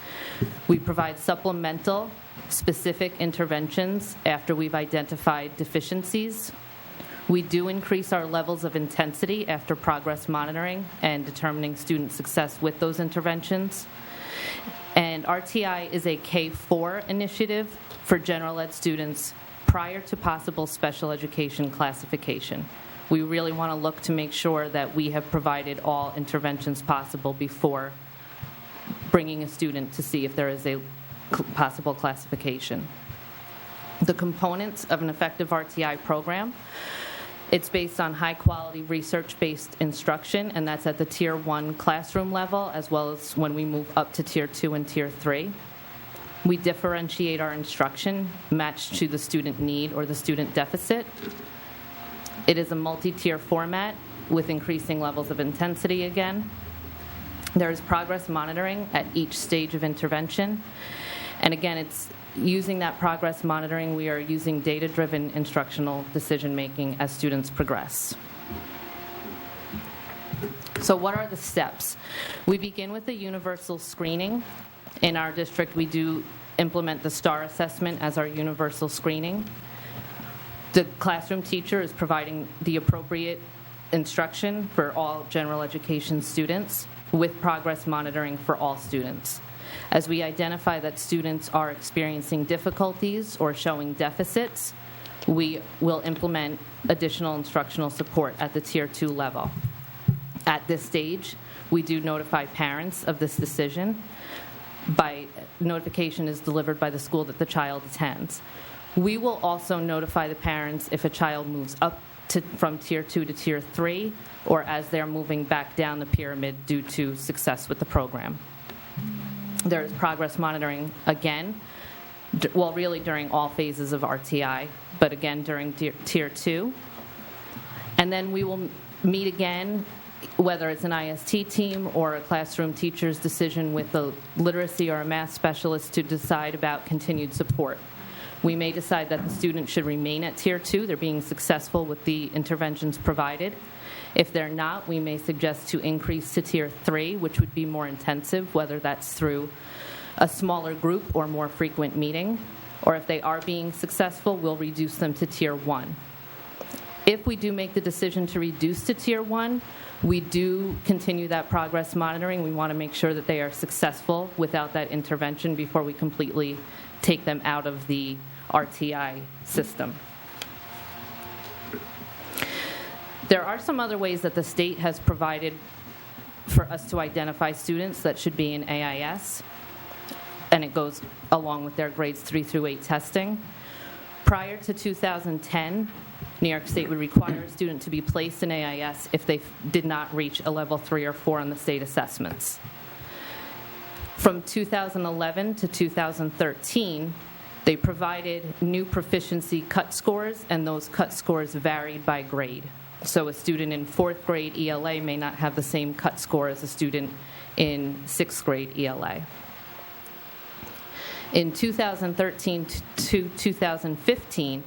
We provide supplemental, specific interventions after we've identified deficiencies. We do increase our levels of intensity after progress monitoring and determining student success with those interventions. And RTI is a K-4 initiative for general ed students prior to possible special education classification. We really want to look to make sure that we have provided all interventions possible before bringing a student to see if there is a possible classification. The components of an effective RTI program: it's based on high-quality research-based instruction, and that's at the Tier 1 classroom level, as well as when we move up to Tier 2 and Tier 3. We differentiate our instruction matched to the student need or the student deficit. It is a multi-tier format with increasing levels of intensity again. There is progress monitoring at each stage of intervention. And again, it's using that progress monitoring, we are using data-driven instructional decision-making as students progress. So what are the steps? We begin with the universal screening. In our district, we do implement the STAR assessment as our universal screening. The classroom teacher is providing the appropriate instruction for all general education students with progress monitoring for all students. As we identify that students are experiencing difficulties or showing deficits, we will implement additional instructional support at the Tier 2 level. At this stage, we do notify parents of this decision. Notification is delivered by the school that the child attends. We will also notify the parents if a child moves up from Tier 2 to Tier 3, or as they're moving back down the pyramid due to success with the program. There is progress monitoring again, really during all phases of RTI, but again during Tier 2. And then we will meet again, whether it's an IST team or a classroom teacher's decision with a literacy or a math specialist to decide about continued support. We may decide that the student should remain at Tier 2. They're being successful with the interventions provided. If they're not, we may suggest to increase to Tier 3, which would be more intensive, whether that's through a smaller group or more frequent meeting. Or if they are being successful, we'll reduce them to Tier 1. If we do make the decision to reduce to Tier 1, we do continue that progress monitoring. We want to make sure that they are successful without that intervention before we completely take them out of the RTI system. There are some other ways that the state has provided for us to identify students that should be in AIS, and it goes along with their grades 3 through 8 testing. Prior to 2010, New York State would require a student to be placed in AIS if they did not reach a level 3 or 4 on the state assessments. From 2011 to 2013, they provided new proficiency cut scores, and those cut scores varied by grade. So a student in 4th grade ELA may not have the same cut score as a student in 6th grade ELA. In 2013 to 2015,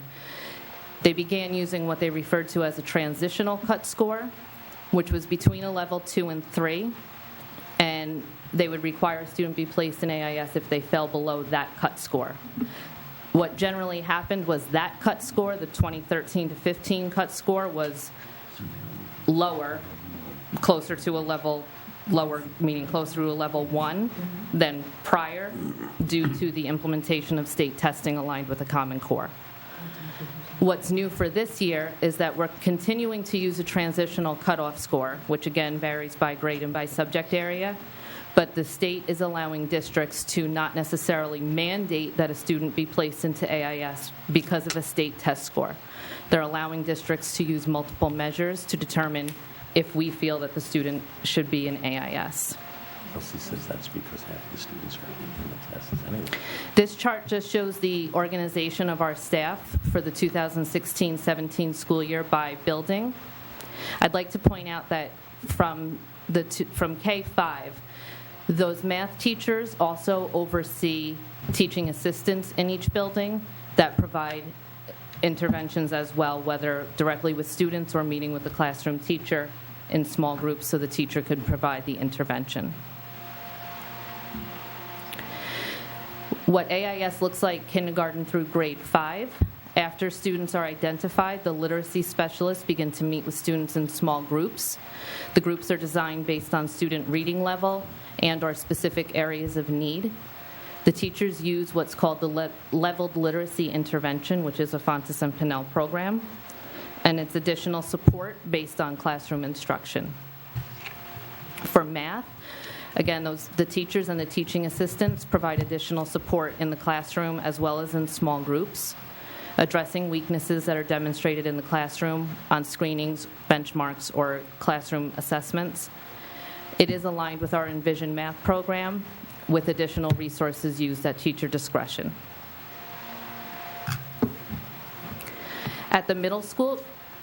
they began using what they referred to as a transitional cut score, which was between a level 2 and 3, and they would require a student be placed in AIS if they fell below that cut score. What generally happened was that cut score, the 2013 to 15 cut score, was lower, closer to a level, lower meaning closer to a level 1 than prior, due to the implementation of state testing aligned with a Common Core. What's new for this year is that we're continuing to use a transitional cutoff score, which again varies by grade and by subject area, but the state is allowing districts to not necessarily mandate that a student be placed into AIS because of a state test score. They're allowing districts to use multiple measures to determine if we feel that the student should be in AIS. Elsie says that's because half of the students are in the tests anyway. This chart just shows the organization of our staff for the 2016-17 school year by building. I'd like to point out that from K-5, those math teachers also oversee teaching assistants in each building that provide interventions as well, whether directly with students or meeting with the classroom teacher in small groups so the teacher could provide the intervention. What AIS looks like kindergarten through grade 5. After students are identified, the literacy specialists begin to meet with students in small groups. The groups are designed based on student reading level and or specific areas of need. The teachers use what's called the leveled literacy intervention, which is a Fontes and Pinnell program, and it's additional support based on classroom instruction. For math, again, the teachers and the teaching assistants provide additional support in the classroom as well as in small groups, addressing weaknesses that are demonstrated in the classroom on screenings, benchmarks, or classroom assessments. It is aligned with our Envision Math program with additional resources used at teacher discretion. At the middle school,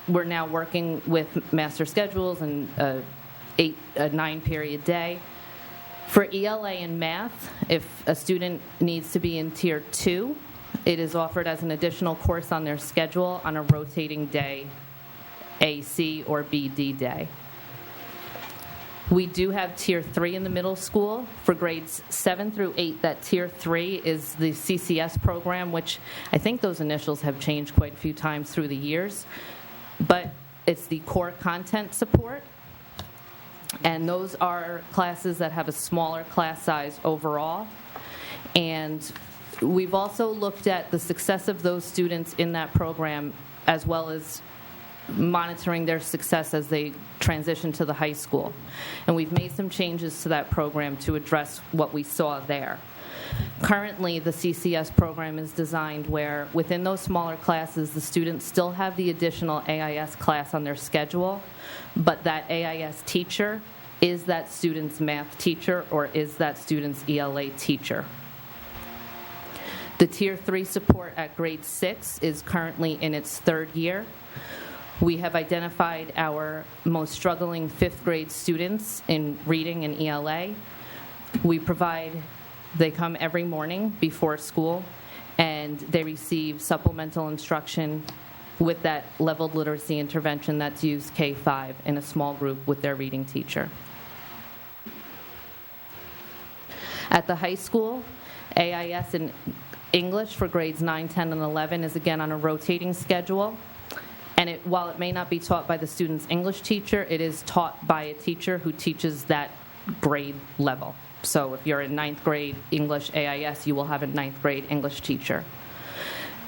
we're now working with master schedules and a 9-period day. For ELA and math, if a student needs to be in Tier 2, it is offered as an additional course on their schedule on a rotating day, A, C, or B, D day. We do have Tier 3 in the middle school. For grades 7 through 8, that Tier 3 is the CCS program, which I think those initials have changed quite a few times through the years. But it's the core content support. And those are classes that have a smaller class size overall. And we've also looked at the success of those students in that program, as well as monitoring their success as they transition to the high school. And we've made some changes to that program to address what we saw there. Currently, the CCS program is designed where within those smaller classes, the students still have the additional AIS class on their schedule, but that AIS teacher is that student's math teacher or is that student's ELA teacher. The Tier 3 support at grade 6 is currently in its 3rd year. We have identified our most struggling 5th grade students in reading and ELA. They come every morning before school, and they receive supplemental instruction with that leveled literacy intervention that's used K-5 in a small group with their reading teacher. At the high school, AIS in English for grades 9, 10, and 11 is again on a rotating schedule. And while it may not be taught by the student's English teacher, it is taught by a teacher who teaches that grade level. So if you're in 9th grade English AIS, you will have a 9th grade English teacher.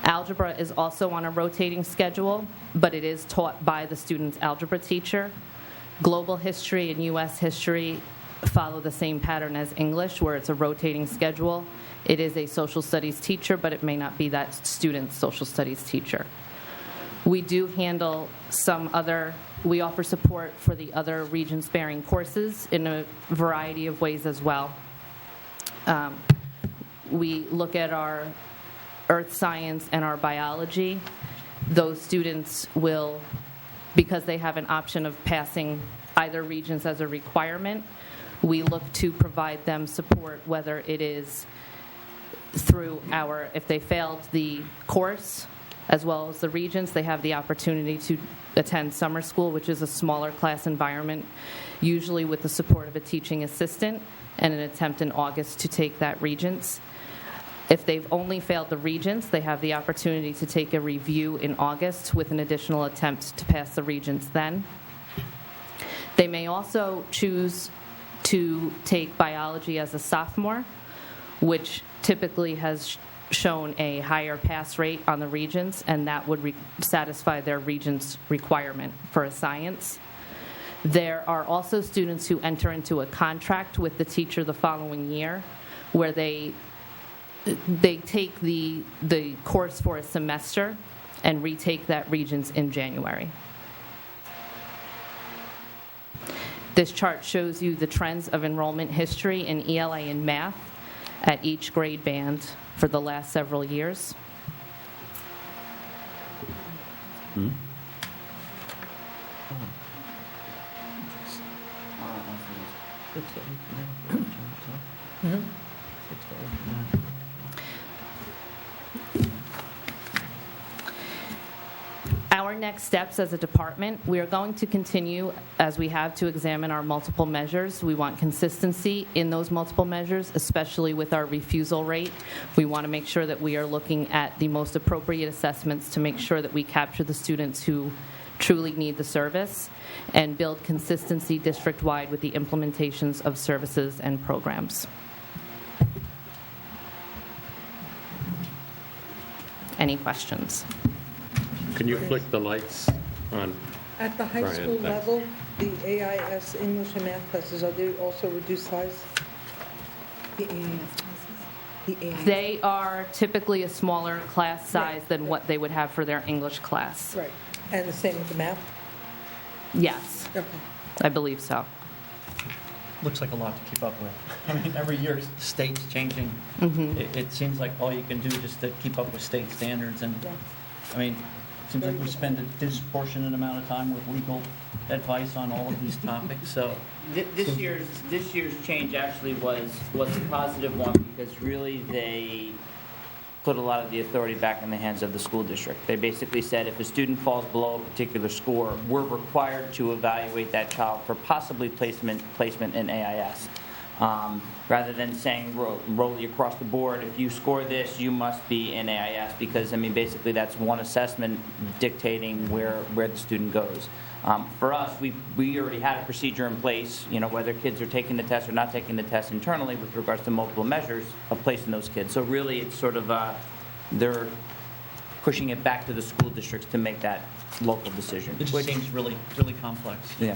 Algebra is also on a rotating schedule, but it is taught by the student's algebra teacher. Global history and U.S. history follow the same pattern as English, where it's a rotating schedule. It is a social studies teacher, but it may not be that student's social studies teacher. We do handle we offer support for the other region-sparing courses in a variety of ways as well. We look at our earth science and our biology. Those students will, because they have an option of passing either regions as a requirement, we look to provide them support, whether it is through if they failed the course, as well as the regions, they have the opportunity to attend summer school, which is a smaller class environment, usually with the support of a teaching assistant, and an attempt in August to take that Regents. If they've only failed the Regents, they have the opportunity to take a review in August with an additional attempt to pass the Regents then. They may also choose to take biology as a sophomore, which typically has shown a higher pass rate on the Regents, and that would satisfy their Regents requirement for a science. There are also students who enter into a contract with the teacher the following year where they take the course for a semester and retake that Regents in January. This chart shows you the trends of enrollment history in ELA and math at each grade band for the last several years. Our next steps as a department, we are going to continue, as we have, to examine our multiple measures. We want consistency in those multiple measures, especially with our refusal rate. We want to make sure that we are looking at the most appropriate assessments to make sure that we capture the students who truly need the service and build consistency district-wide with the implementations of services and programs. Any questions? Can you flick the lights on? At the high Brian, school thanks. level, the AIS English and math classes, are they also reduced size? The AIS classes? The AIS. They are typically a smaller class size than what they would have for their English class. Right. And the same with the math? Yes, Okay. I believe so. Looks like a lot to keep up with. I mean, every year, the state's changing. It seems like all you can do just to keep up with state standards, and, Yeah. I mean, it seems like we spend a disproportionate amount of time with legal advice on all of these topics, so. This year's change actually was a positive one, because really they put a lot of the authority back in the hands of the school district. They basically said if a student falls below a particular score, we're required to evaluate that child for possibly placement in AIS. Rather than saying rolling across the board, if you score this, you must be in AIS, because, I mean, basically that's one assessment dictating where the student goes. For us, we already had a procedure in place, you know, whether kids are taking the test or not taking the test internally with regards to multiple measures of placing those kids. So really, it's sort of, they're pushing it back to the school districts to make that local decision. It just seems really, really complex. Yeah.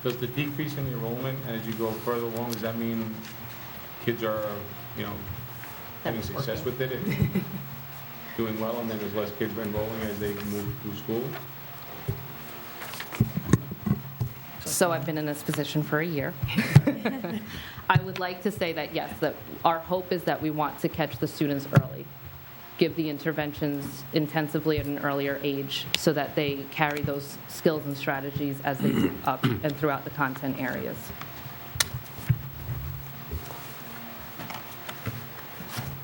Does the decrease in enrollment as you go further along, does that mean kids are, you know, having success with it and doing well, and then there's less kids enrolling as they move through school? So I've been in this position for a year. I would like to say that, yes, that our hope is that we want to catch the students early, give the interventions intensively at an earlier age so that they carry those skills and strategies as they move up and throughout the content areas.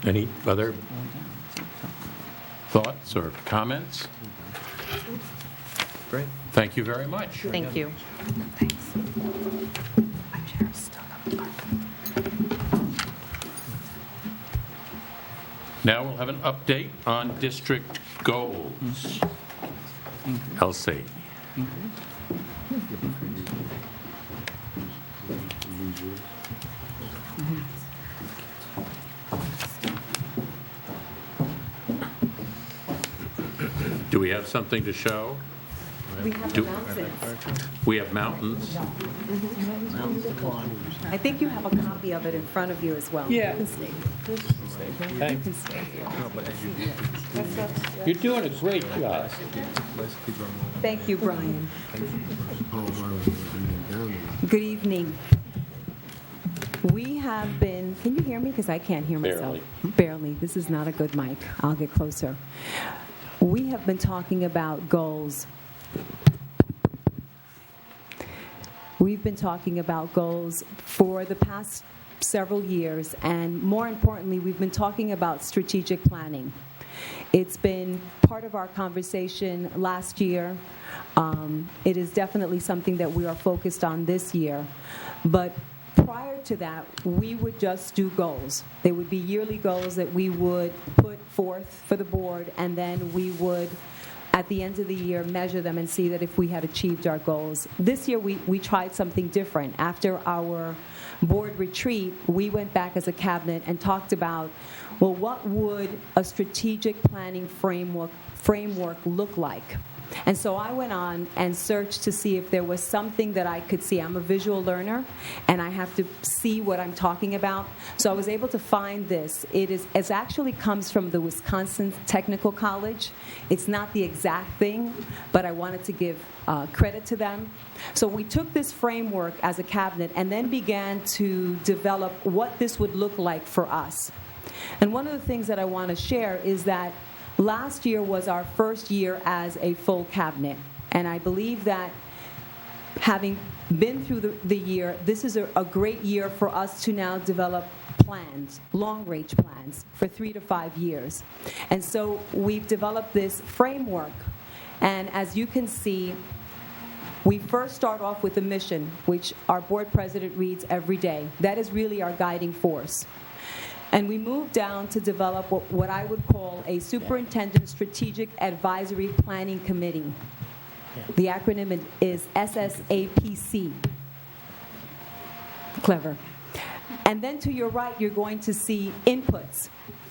Any other thoughts or comments? Great. Thank you very much. Thank you. My chair is stuck on the carpet. Now we'll have an update on district goals. Elsie. Do we have something to show? We have Do- mountains. We have mountains. I think you have a copy of it in front of you as well. Yeah. Let's see. can stay here. You're doing a great job. Thank you, Brian. Good evening. We have been, can you hear me? Because I can't hear myself. Barely. This is not a good mic. I'll get closer. We have been talking about goals. We've been talking about goals for the past several years, and more importantly, we've been talking about strategic planning. It's been part of our conversation last year. It is definitely something that we are focused on this year. But prior to that, we would just do goals. They would be yearly goals that we would put forth for the board, and then we would, at the end of the year, measure them and see that if we had achieved our goals. This year, we tried something different. After our board retreat, we went back as a cabinet and talked about, well, what would a strategic planning framework look like? And so I went on and searched to see if there was something that I could see. I'm a visual learner, and I have to see what I'm talking about. So I was able to find this. It actually comes from the Wisconsin Technical College. It's not the exact thing, but I wanted to give credit to them. So we took this framework as a cabinet and then began to develop what this would look like for us. And one of the things that I want to share is that last year was our first year as a full cabinet, and I believe that having been through the year, this is a great year for us to now develop plans, long-range plans, for 3 to 5 years. And so we've developed this framework, and as you can see, we first start off with a mission, which our board president reads every day. That is really our guiding force. And we moved down to develop what I would call a Superintendent Strategic Advisory Planning Committee. The acronym is SSAPC. Clever. And then to your right, you're going to see inputs.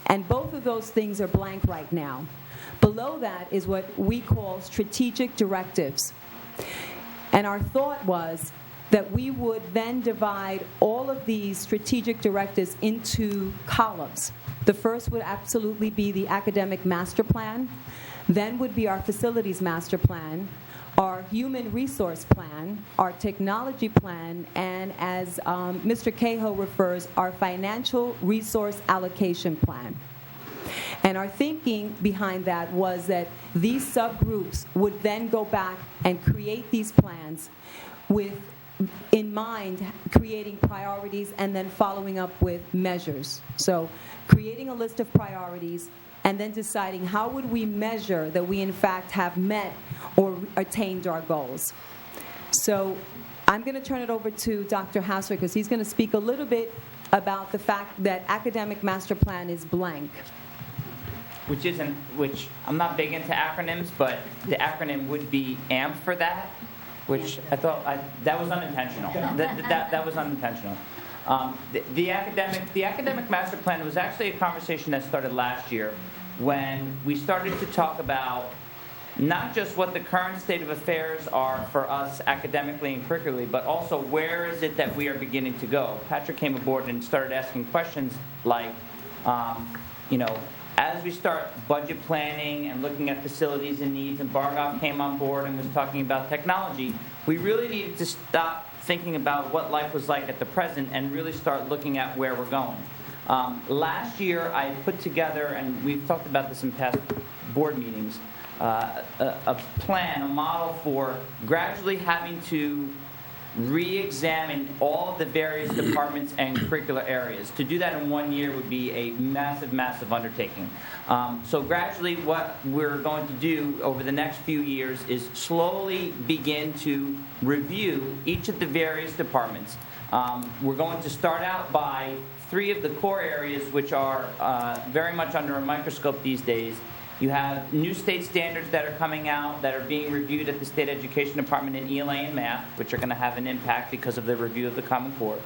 And both of those things are blank right now. Below that is what we call strategic directives. And our thought was that we would then divide all of these strategic directives into columns. The first would absolutely be the academic master plan, then would be our facilities master plan, our human resource plan, our technology plan, and as Mr. Cahill refers, our financial resource allocation plan. And our thinking behind that was that these subgroups would then go back and create these plans with in mind, creating priorities and then following up with measures. So creating a list of priorities and then deciding how would we measure that we in fact have met or attained our goals. So I'm going to turn it over to Dr. Hausser because he's going to speak a little bit about the fact that academic master plan is blank. Which I'm not big into acronyms, but the acronym would be AMP for that. Which I thought that was unintentional. That was unintentional. The academic master plan was actually a conversation that started last year when we started to talk about not just what the current state of affairs are for us academically and curricularly, but also where is it that we are beginning to go. Patrick came aboard and started asking questions like, as we start budget planning and looking at facilities and needs, and Bargoff came on board and was talking about technology, we really needed to stop thinking about what life was like at the present and really start looking at where we're going. Last year, I put together, and we've talked about this in past board meetings, a plan, a model for gradually having to re-examine all of the various departments and curricular areas. To do that in 1 year would be a massive, massive undertaking. So gradually what we're going to do over the next few years is slowly begin to review each of the various departments. We're going to start out by 3 of the core areas which are very much under a microscope these days. You have new state standards that are coming out that are being reviewed at the State Education Department in ELA and math, which are going to have an impact because of the review of the Common Core.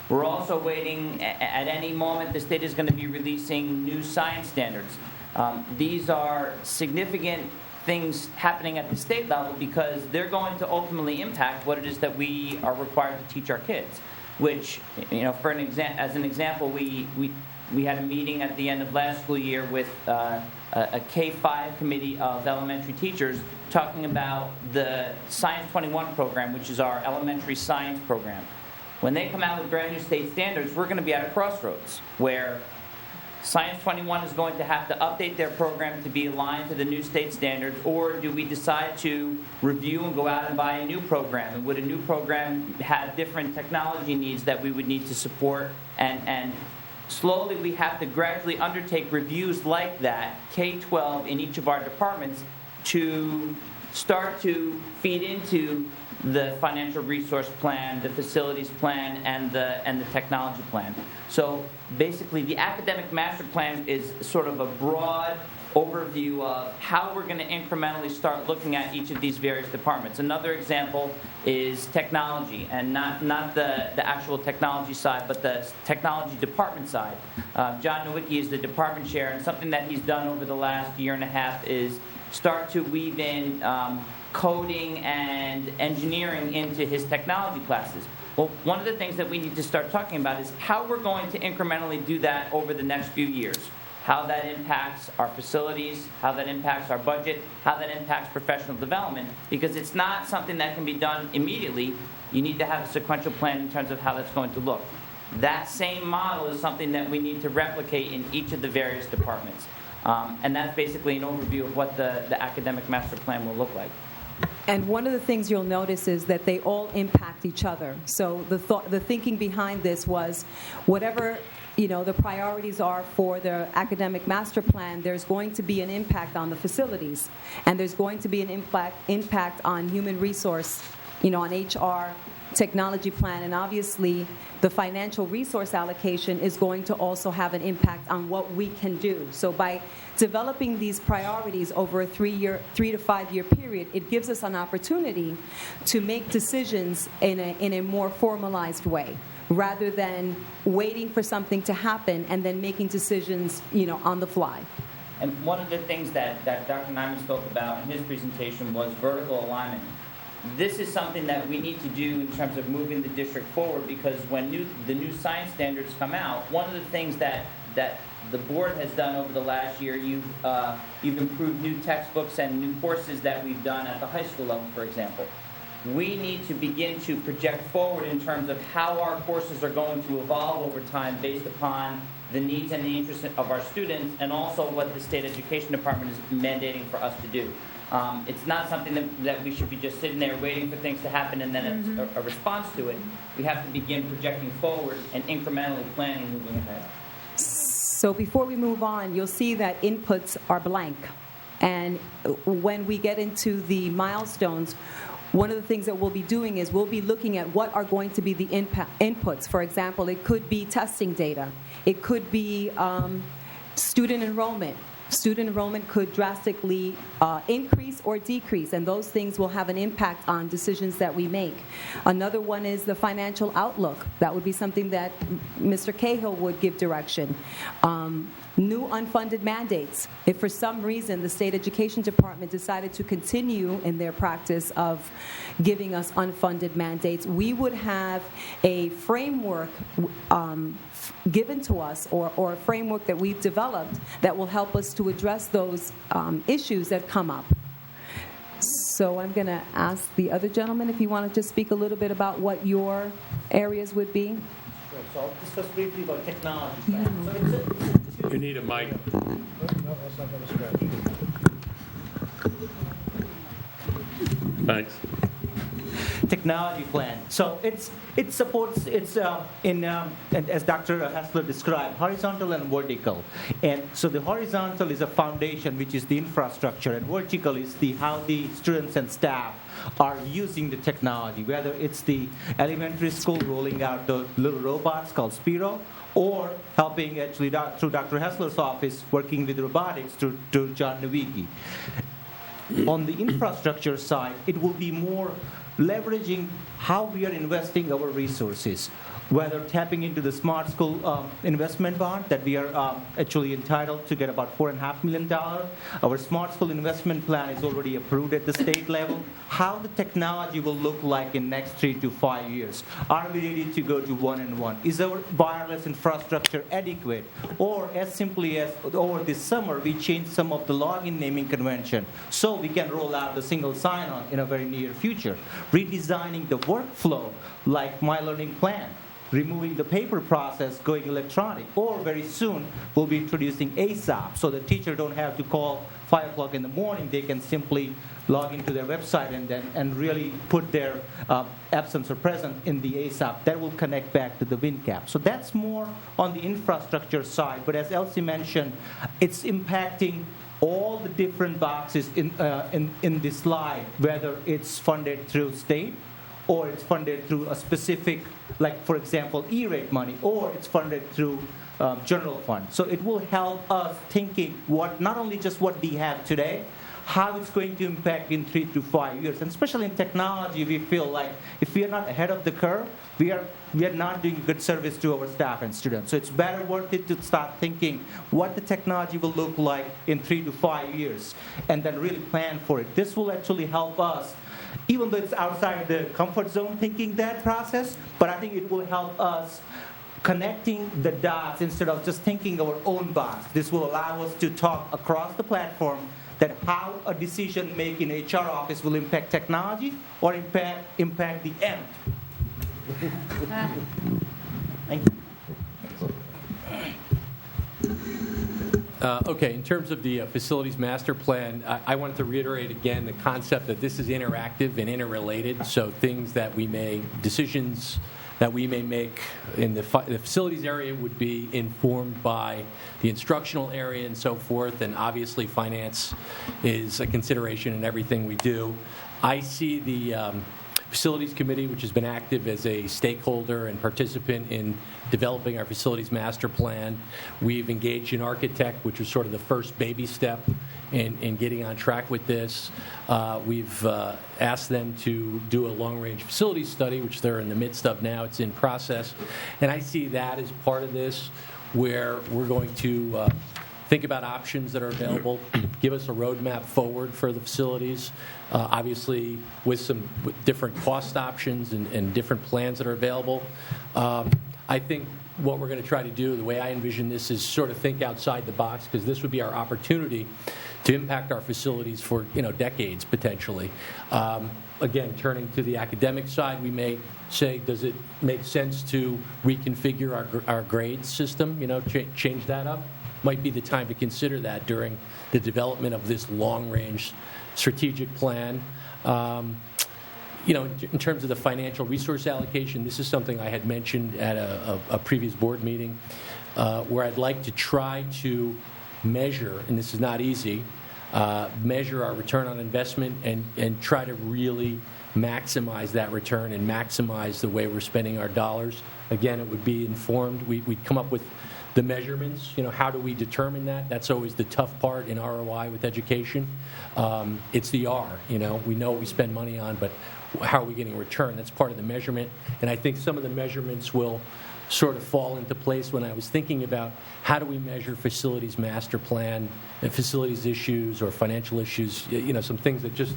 We're also waiting, at any moment, the state is going to be releasing new science standards. These are significant things happening at the state level because they're going to ultimately impact what it is that we are required to teach our kids. Which, as an example, we had a meeting at the end of last school year with a K-5 committee of elementary teachers talking about the Science 21 program, which is our elementary science program. When they come out with brand new state standards, we're going to be at a crossroads where Science 21 is going to have to update their program to be aligned to the new state standards, or do we decide to review and go out and buy a new program? And would a new program have different technology needs that we would need to support? And slowly we have to gradually undertake reviews like that, K-12 in each of our departments, to start to feed into the financial resource plan, the facilities plan, and the technology plan. So basically, the academic master plan is sort of a broad overview of how we're going to incrementally start looking at each of these various departments. Another example is technology, and not the actual technology side, but the technology department side. John Nowicki is the department chair, and something that he's done over the last year and a half is start to weave in coding and engineering into his technology classes. Well, one of the things that we need to start talking about is how we're going to incrementally do that over the next few years. How that impacts our facilities, how that impacts our budget, how that impacts professional development, because it's not something that can be done immediately. You need to have a sequential plan in terms of how that's going to look. That same model is something that we need to replicate in each of the various departments. And that's basically an overview of what the academic master plan will look like. And one of the things you'll notice is that they all impact each other. So the thinking behind this was whatever the priorities are for the academic master plan, there's going to be an impact on the facilities, and there's going to be an impact on human resource, on HR, technology plan, and obviously the financial resource allocation is going to also have an impact on what we can do. So by developing these priorities over a 3 to 5 year period, it gives us an opportunity to make decisions in a more formalized way, rather than waiting for something to happen and then making decisions, on the fly. And one of the things that Dr. Nyman spoke about in his presentation was vertical alignment. This is something that we need to do in terms of moving the district forward, because when the new science standards come out, one of the things that the board has done over the last year, you've improved new textbooks and new courses that we've done at the high school level, for example. We need to begin to project forward in terms of how our courses are going to evolve over time based upon the needs and the interests of our students, and also what the state education department is mandating for us to do. It's not something that we should be just sitting there waiting for things to happen and then it's a response to it. We have to begin projecting forward and incrementally planning moving ahead. So before we move on, you'll see that inputs are blank. And when we get into the milestones, one of the things that we'll be doing is we'll be looking at what are going to be the inputs. For example, it could be testing data. It could be student enrollment. Student enrollment could drastically increase or decrease, and those things will have an impact on decisions that we make. Another one is the financial outlook. That would be something that Mr. Cahill would give direction. New unfunded mandates. If for some reason the State Education Department decided to continue in their practice of giving us unfunded mandates, we would have a framework given to us, or a framework that we've developed that will help us to address those issues that come up. So I'm going to ask the other gentleman if you want to just speak a little bit about what your areas would be. Sure. So I'll discuss briefly about technology. Yeah. So You need a mic. No, that's not going to scratch. Thanks. technology plan. So it supports, and as Dr. Hassler described, horizontal and vertical. And so the horizontal is a foundation, which is the infrastructure, and vertical is how the students and staff are using the technology, whether it's the elementary school rolling out the little robots called Spiro, or helping actually through Dr. Hassler's office working with robotics to John Nowicki. On the infrastructure side, it will be more leveraging how we are investing our resources. whether tapping into the Smart School investment bond that we are actually entitled to get about $4.5 million. Our Smart School investment plan is already approved at the state level. How the technology will look like in next 3 to 5 years. Are we ready to go to 1-on-1? Is our wireless infrastructure adequate? Or as simply as over this summer, we changed some of the login naming convention so we can roll out the single sign-on in a very near future. Redesigning the workflow like My Learning Plan. Removing the paper process, going electronic, or very soon we'll be introducing ASAP, so the teacher don't have to call 5 o'clock in the morning. They can simply log into their website and really put their absence or present in the ASAP. That will connect back to the WinCap. So that's more on the infrastructure side. But as Elsie mentioned, it's impacting all the different boxes in this slide, whether it's funded through state, or it's funded through a specific, like for example, E-rate money, or it's funded through general fund. So it will help us thinking what not only just what we have today, how it's going to impact in 3 to 5 years. And especially in technology, we feel like if we are not ahead of the curve, we are not doing good service to our staff and students. So it's better worth it to start thinking what the technology will look like in 3 to 5 years, and then really plan for it. This will actually help us, even though it's outside the comfort zone thinking that process, but I think it will help us connecting the dots instead of just thinking our own box. This will allow us to talk across the platform that how a decision made in HR office will impact technology or impact the end. Thank you. Okay, in terms of the facilities master plan, I wanted to reiterate again the concept that this is interactive and interrelated, so decisions that we may make in the facilities area would be informed by the instructional area and so forth, and obviously finance is a consideration in everything we do. I see the Facilities Committee, which has been active as a stakeholder and participant in developing our facilities master plan. We've engaged an architect, which was sort of the first baby step in getting on track with this. We've asked them to do a long-range facilities study, which they're in the midst of now. It's in process. And I see that as part of this, where we're going to think about options that are available, give us a roadmap forward for the facilities, obviously with some different cost options and different plans that are available. I think what we're going to try to do, the way I envision this, is sort of think outside the box, because this would be our opportunity to impact our facilities for decades potentially. Again, turning to the academic side, we may say, does it make sense to reconfigure our grade system, change that up? Might be the time to consider that during the development of this long-range strategic plan. In terms of the financial resource allocation, this is something I had mentioned at a previous board meeting, where I'd like to try to measure, and this is not easy, measure our return on investment and try to really maximize that return and maximize the way we're spending our dollars. Again, it would be informed. We'd come up with the measurements. How do we determine that? That's always the tough part in ROI with education. It's the R. We know what we spend money on, but how are we getting a return? That's part of the measurement. And I think some of the measurements will sort of fall into place when I was thinking about how do we measure facilities master plan and facilities issues or financial issues, some things that just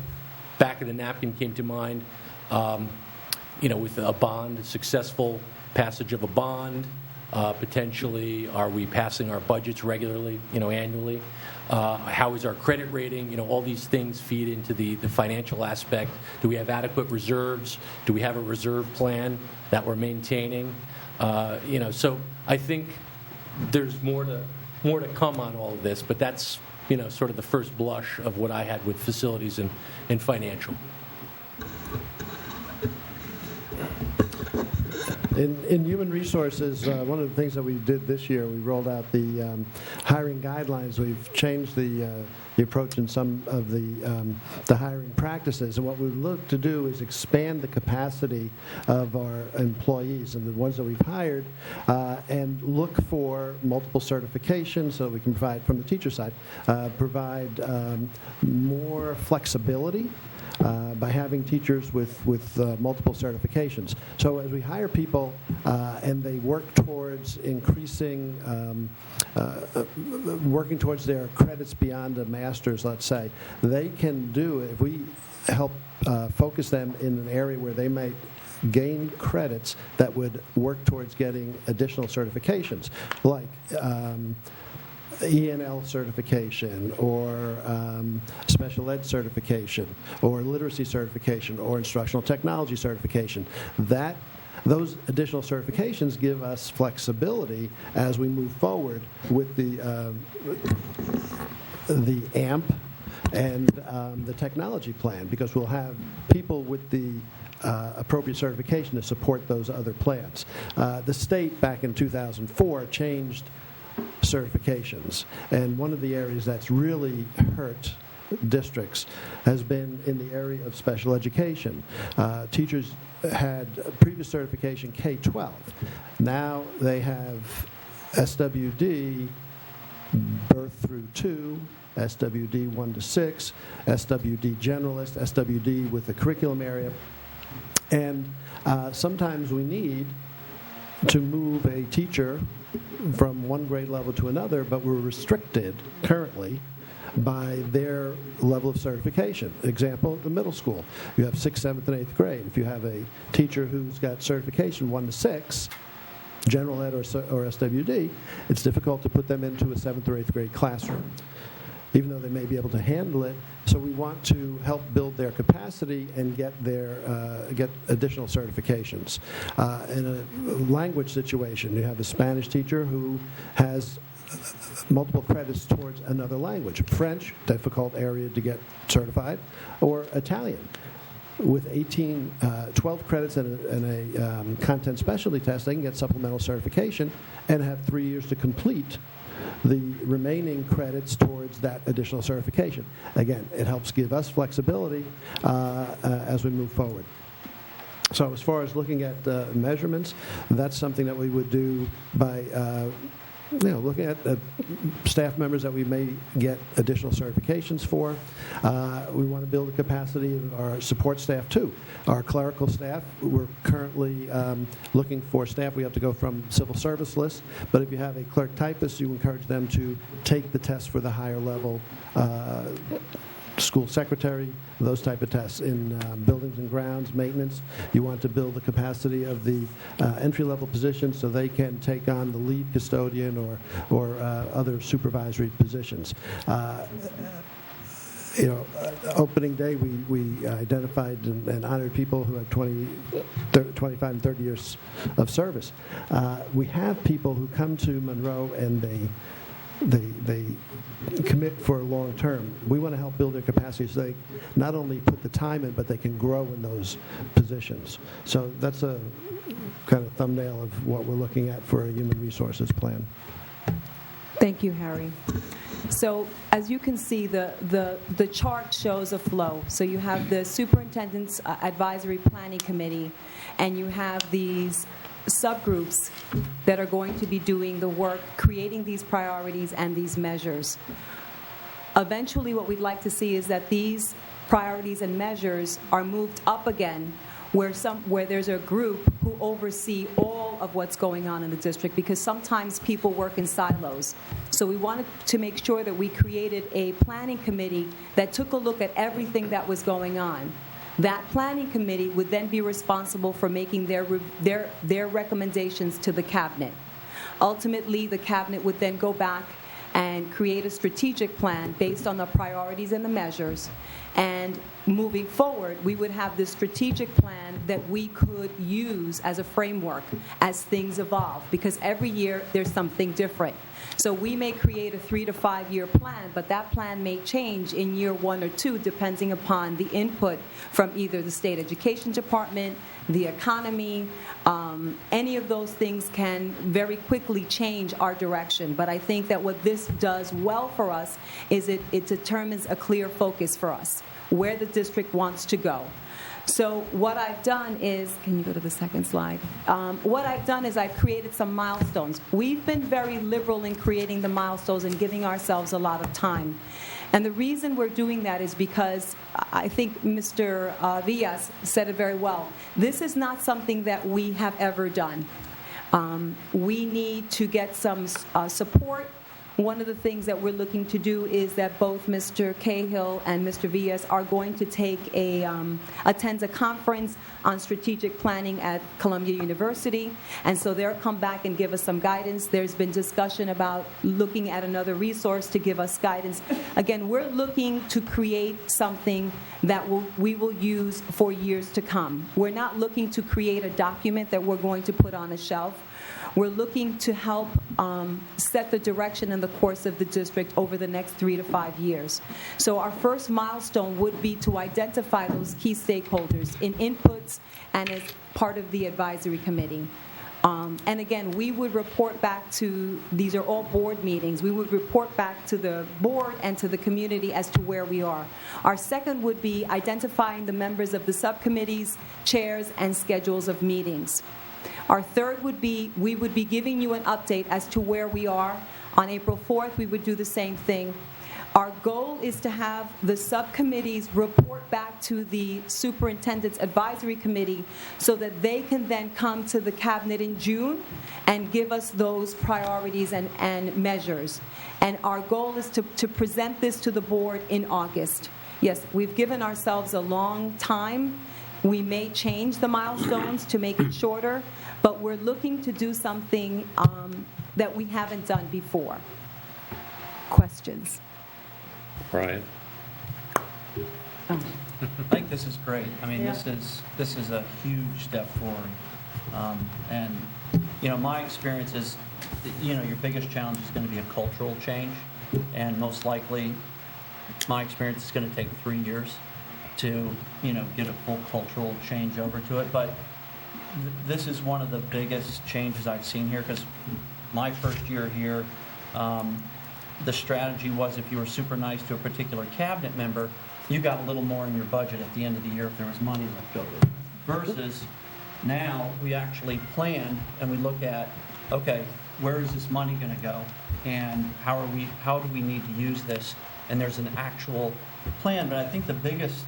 back of the napkin came to mind, with a bond, a successful passage of a bond, potentially, are we passing our budgets regularly, annually? How is our credit rating? All these things feed into the financial aspect. Do we have adequate reserves? Do we have a reserve plan that we're maintaining? So I think there's more to come on all of this, but that's sort of the first blush of what I had with facilities and financial. In human resources, one of the things that we did this year, we rolled out the hiring guidelines. We've changed the approach in some of the hiring practices. And what we look to do is expand the capacity of our employees and the ones that we've hired, and look for multiple certifications so we can provide, from the teacher side, provide more flexibility by having teachers with multiple certifications. So as we hire people and they work towards increasing, working towards their credits beyond a master's, let's say, they can do it if we help focus them in an area where they may gain credits that would work towards getting additional certifications, like ENL certification, or special ed certification, or literacy certification, or instructional technology certification. Those additional certifications give us flexibility as we move forward with the AMP and the technology plan, because we'll have people with the appropriate certification to support those other plans. The state, back in 2004, changed certifications, and one of the areas that's really hurt districts has been in the area of special education. Teachers had previous certification K-12. Now they have SWD birth through 2, SWD 1 to 6, SWD generalist, SWD with the curriculum area. And sometimes we need to move a teacher from one grade level to another, but we're restricted currently by their level of certification. Example, the middle school. You have 6th, 7th, and 8th grade. If you have a teacher who's got certification 1 to 6, general ed or SWD, it's difficult to put them into a 7th or 8th grade classroom, even though they may be able to handle it. So we want to help build their capacity and get additional certifications. In a language situation, you have a Spanish teacher who has multiple credits towards another language. French, difficult area to get certified, or Italian. With 12 credits and a content specialty test, they can get supplemental certification and have 3 years to complete the remaining credits towards that additional certification. Again, it helps give us flexibility as we move forward. So as far as looking at measurements, that's something that we would do by looking at staff members that we may get additional certifications for. We want to build the capacity of our support staff too. Our clerical staff, we're currently looking for staff. We have to go from civil service list, but if you have a clerk typist, you encourage them to take the test for the higher level school secretary, those type of tests. In buildings and grounds, maintenance, you want to build the capacity of the entry-level positions so they can take on the lead custodian or other supervisory positions. Opening day, we identified and honored people who have 25 and 30 years of service. We have people who come to Monroe and they commit for long term. We want to help build their capacity so they not only put the time in, but they can grow in those positions. So that's a kind of thumbnail of what we're looking at for a human resources plan. Thank you, Harry. So as you can see, the chart shows a flow. So you have the Superintendent's Advisory Planning Committee, and you have these subgroups that are going to be doing the work, creating these priorities and these measures. Eventually, what we'd like to see is that these priorities and measures are moved up again, where there's a group who oversee all of what's going on in the district, because sometimes people work in silos. So we wanted to make sure that we created a planning committee that took a look at everything that was going on. That planning committee would then be responsible for making their recommendations to the cabinet. Ultimately, the cabinet would then go back and create a strategic plan based on the priorities and the measures. And moving forward, we would have this strategic plan that we could use as a framework as things evolve, because every year there's something different. So we may create a 3 to 5 year plan, but that plan may change in year 1 or 2 depending upon the input from either the state education department, the economy. Any of those things can very quickly change our direction. But I think that what this does well for us is it determines a clear focus for us, where the district wants to go. So what I've done is, can you go to the second slide? What I've done is I've created some milestones. We've been very liberal in creating the milestones and giving ourselves a lot of time. And the reason we're doing that is because I think Mr. Villas said it very well. This is not something that we have ever done. We need to get some support. One of the things that we're looking to do is that both Mr. Cahill and Mr. Villas are going to attend a conference on strategic planning at Columbia University, and so they'll come back and give us some guidance. There's been discussion about looking at another resource to give us guidance. Again, we're looking to create something that we will use for years to come. We're not looking to create a document that we're going to put on a shelf. We're looking to help set the direction and the course of the district over the next 3 to 5 years. So our first milestone would be to identify those key stakeholders in inputs and as part of the advisory committee. And again, we would report back to, these are all board meetings, we would report back to the board and to the community as to where we are. Our second would be identifying the members of the subcommittees, chairs, and schedules of meetings. Our third would be, we would be giving you an update as to where we are. On April 4th, we would do the same thing. Our goal is to have the subcommittees report back to the superintendent's advisory committee so that they can then come to the cabinet in June and give us those priorities and measures. And our goal is to present this to the board in August. Yes, we've given ourselves a long time. We may change the milestones to make it shorter, but we're looking to do something that we haven't done before. Questions? Brian? Oh. I think this is great. I mean, this is a huge step forward. And, you know, my experience is, you know, your biggest challenge is going to be a cultural change. And most likely, my experience is going to take 3 years to, you know, get a full cultural change over to it. But this is one of the biggest changes I've seen here, because my first year here, the strategy was if you were super nice to a particular cabinet member, you got a little more in your budget at the end of the year if there was money left over. Versus now we actually plan and we look at, okay, where is this money going to go, and how do we need to use this? And there's an actual plan. But I think the biggest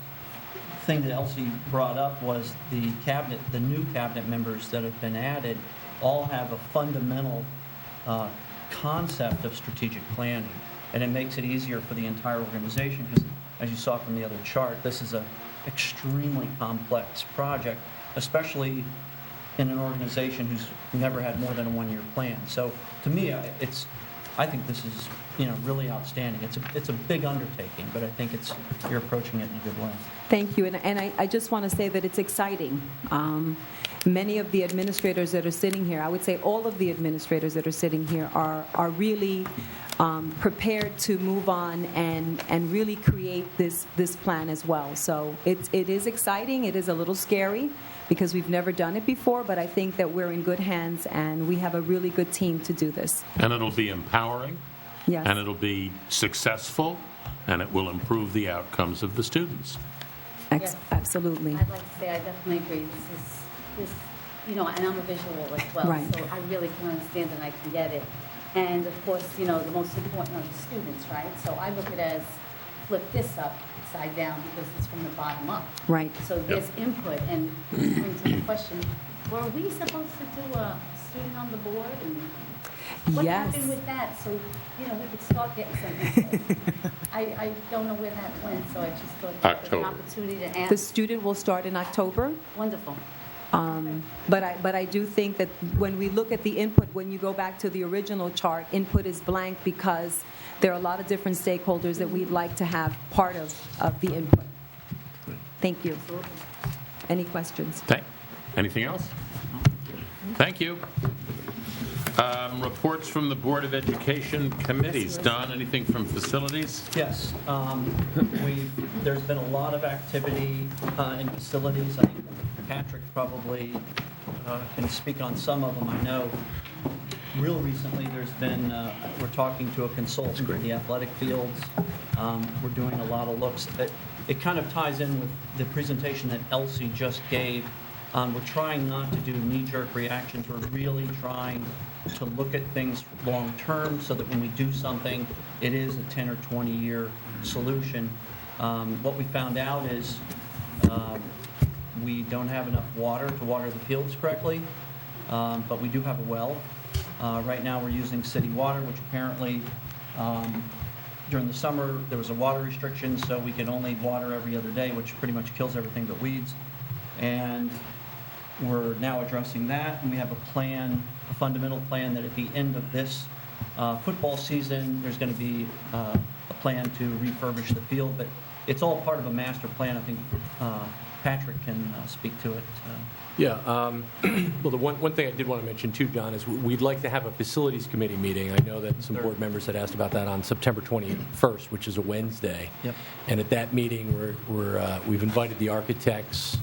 thing that Elsie brought up was the new cabinet members that have been added all have a fundamental concept of strategic planning, and it makes it easier for the entire organization, because as you saw from the other chart, this is an extremely complex project, especially in an organization who's never had more than a one-year plan. So to me, I think this is, you know, really outstanding. It's a big undertaking, but I think you're approaching it in a good way. Thank you, and I just want to say that it's exciting. Many of the administrators that are sitting here, I would say all of the administrators that are sitting here are really prepared to move on and really create this plan as well. So it is exciting. It is a little scary because we've never done it before, but I think that we're in good hands and we have a really good team to do this. And it'll be empowering. Yes. And it'll be successful, and it will improve the outcomes of the students. Yes. Absolutely. I'd like to say I definitely agree. This, you know, and I'm a visual as well, Right. so I really can understand and I can get it. And of course, you know, the most important are the students, right? So I look at it as flip this upside down because it's from the bottom up. Right. So there's input, and this brings to the question, were we supposed to do a student on the board? And what Yes. happened with that? So, you know, we could start getting some input. I don't know where that went, so I just thought that was an October. opportunity to ask. The student will start in October. Wonderful. But I do think that when we look at the input, when you go back to the original chart, input is blank because there are a lot of different stakeholders that we'd like to have part of the input. Thank you. Any questions? Anything else? There's you. Reports from the Board of Education committees. Don, anything from facilities? Yes. There's been a lot of activity in facilities. I think Patrick probably can speak on some of them. I know real recently there's been, we're talking to a consultant for the athletic fields. We're doing a lot of looks. It kind of ties in with the presentation that Elsie just gave. We're trying not to do knee-jerk reactions. We're really trying to look at things long-term so that when we do something, it is a 10 or 20-year solution. What we found out is we don't have enough water to water the fields correctly, but we do have a well. Right now, we're using city water, which apparently during the summer, there was a water restriction, so we could only water every other day, which pretty much kills everything but weeds. And we're now addressing that, and we have a plan, a fundamental plan that at the end of this football season, there's going to be a plan to refurbish the field, but it's all part of a master plan. I think Patrick can speak to it. Yeah. Well, the one thing I did want to mention too, John, is we'd like to have a facilities committee meeting. I know that some board members had asked about that on September 21st, which is a Wednesday. Yep. And at that meeting, we've invited the architects,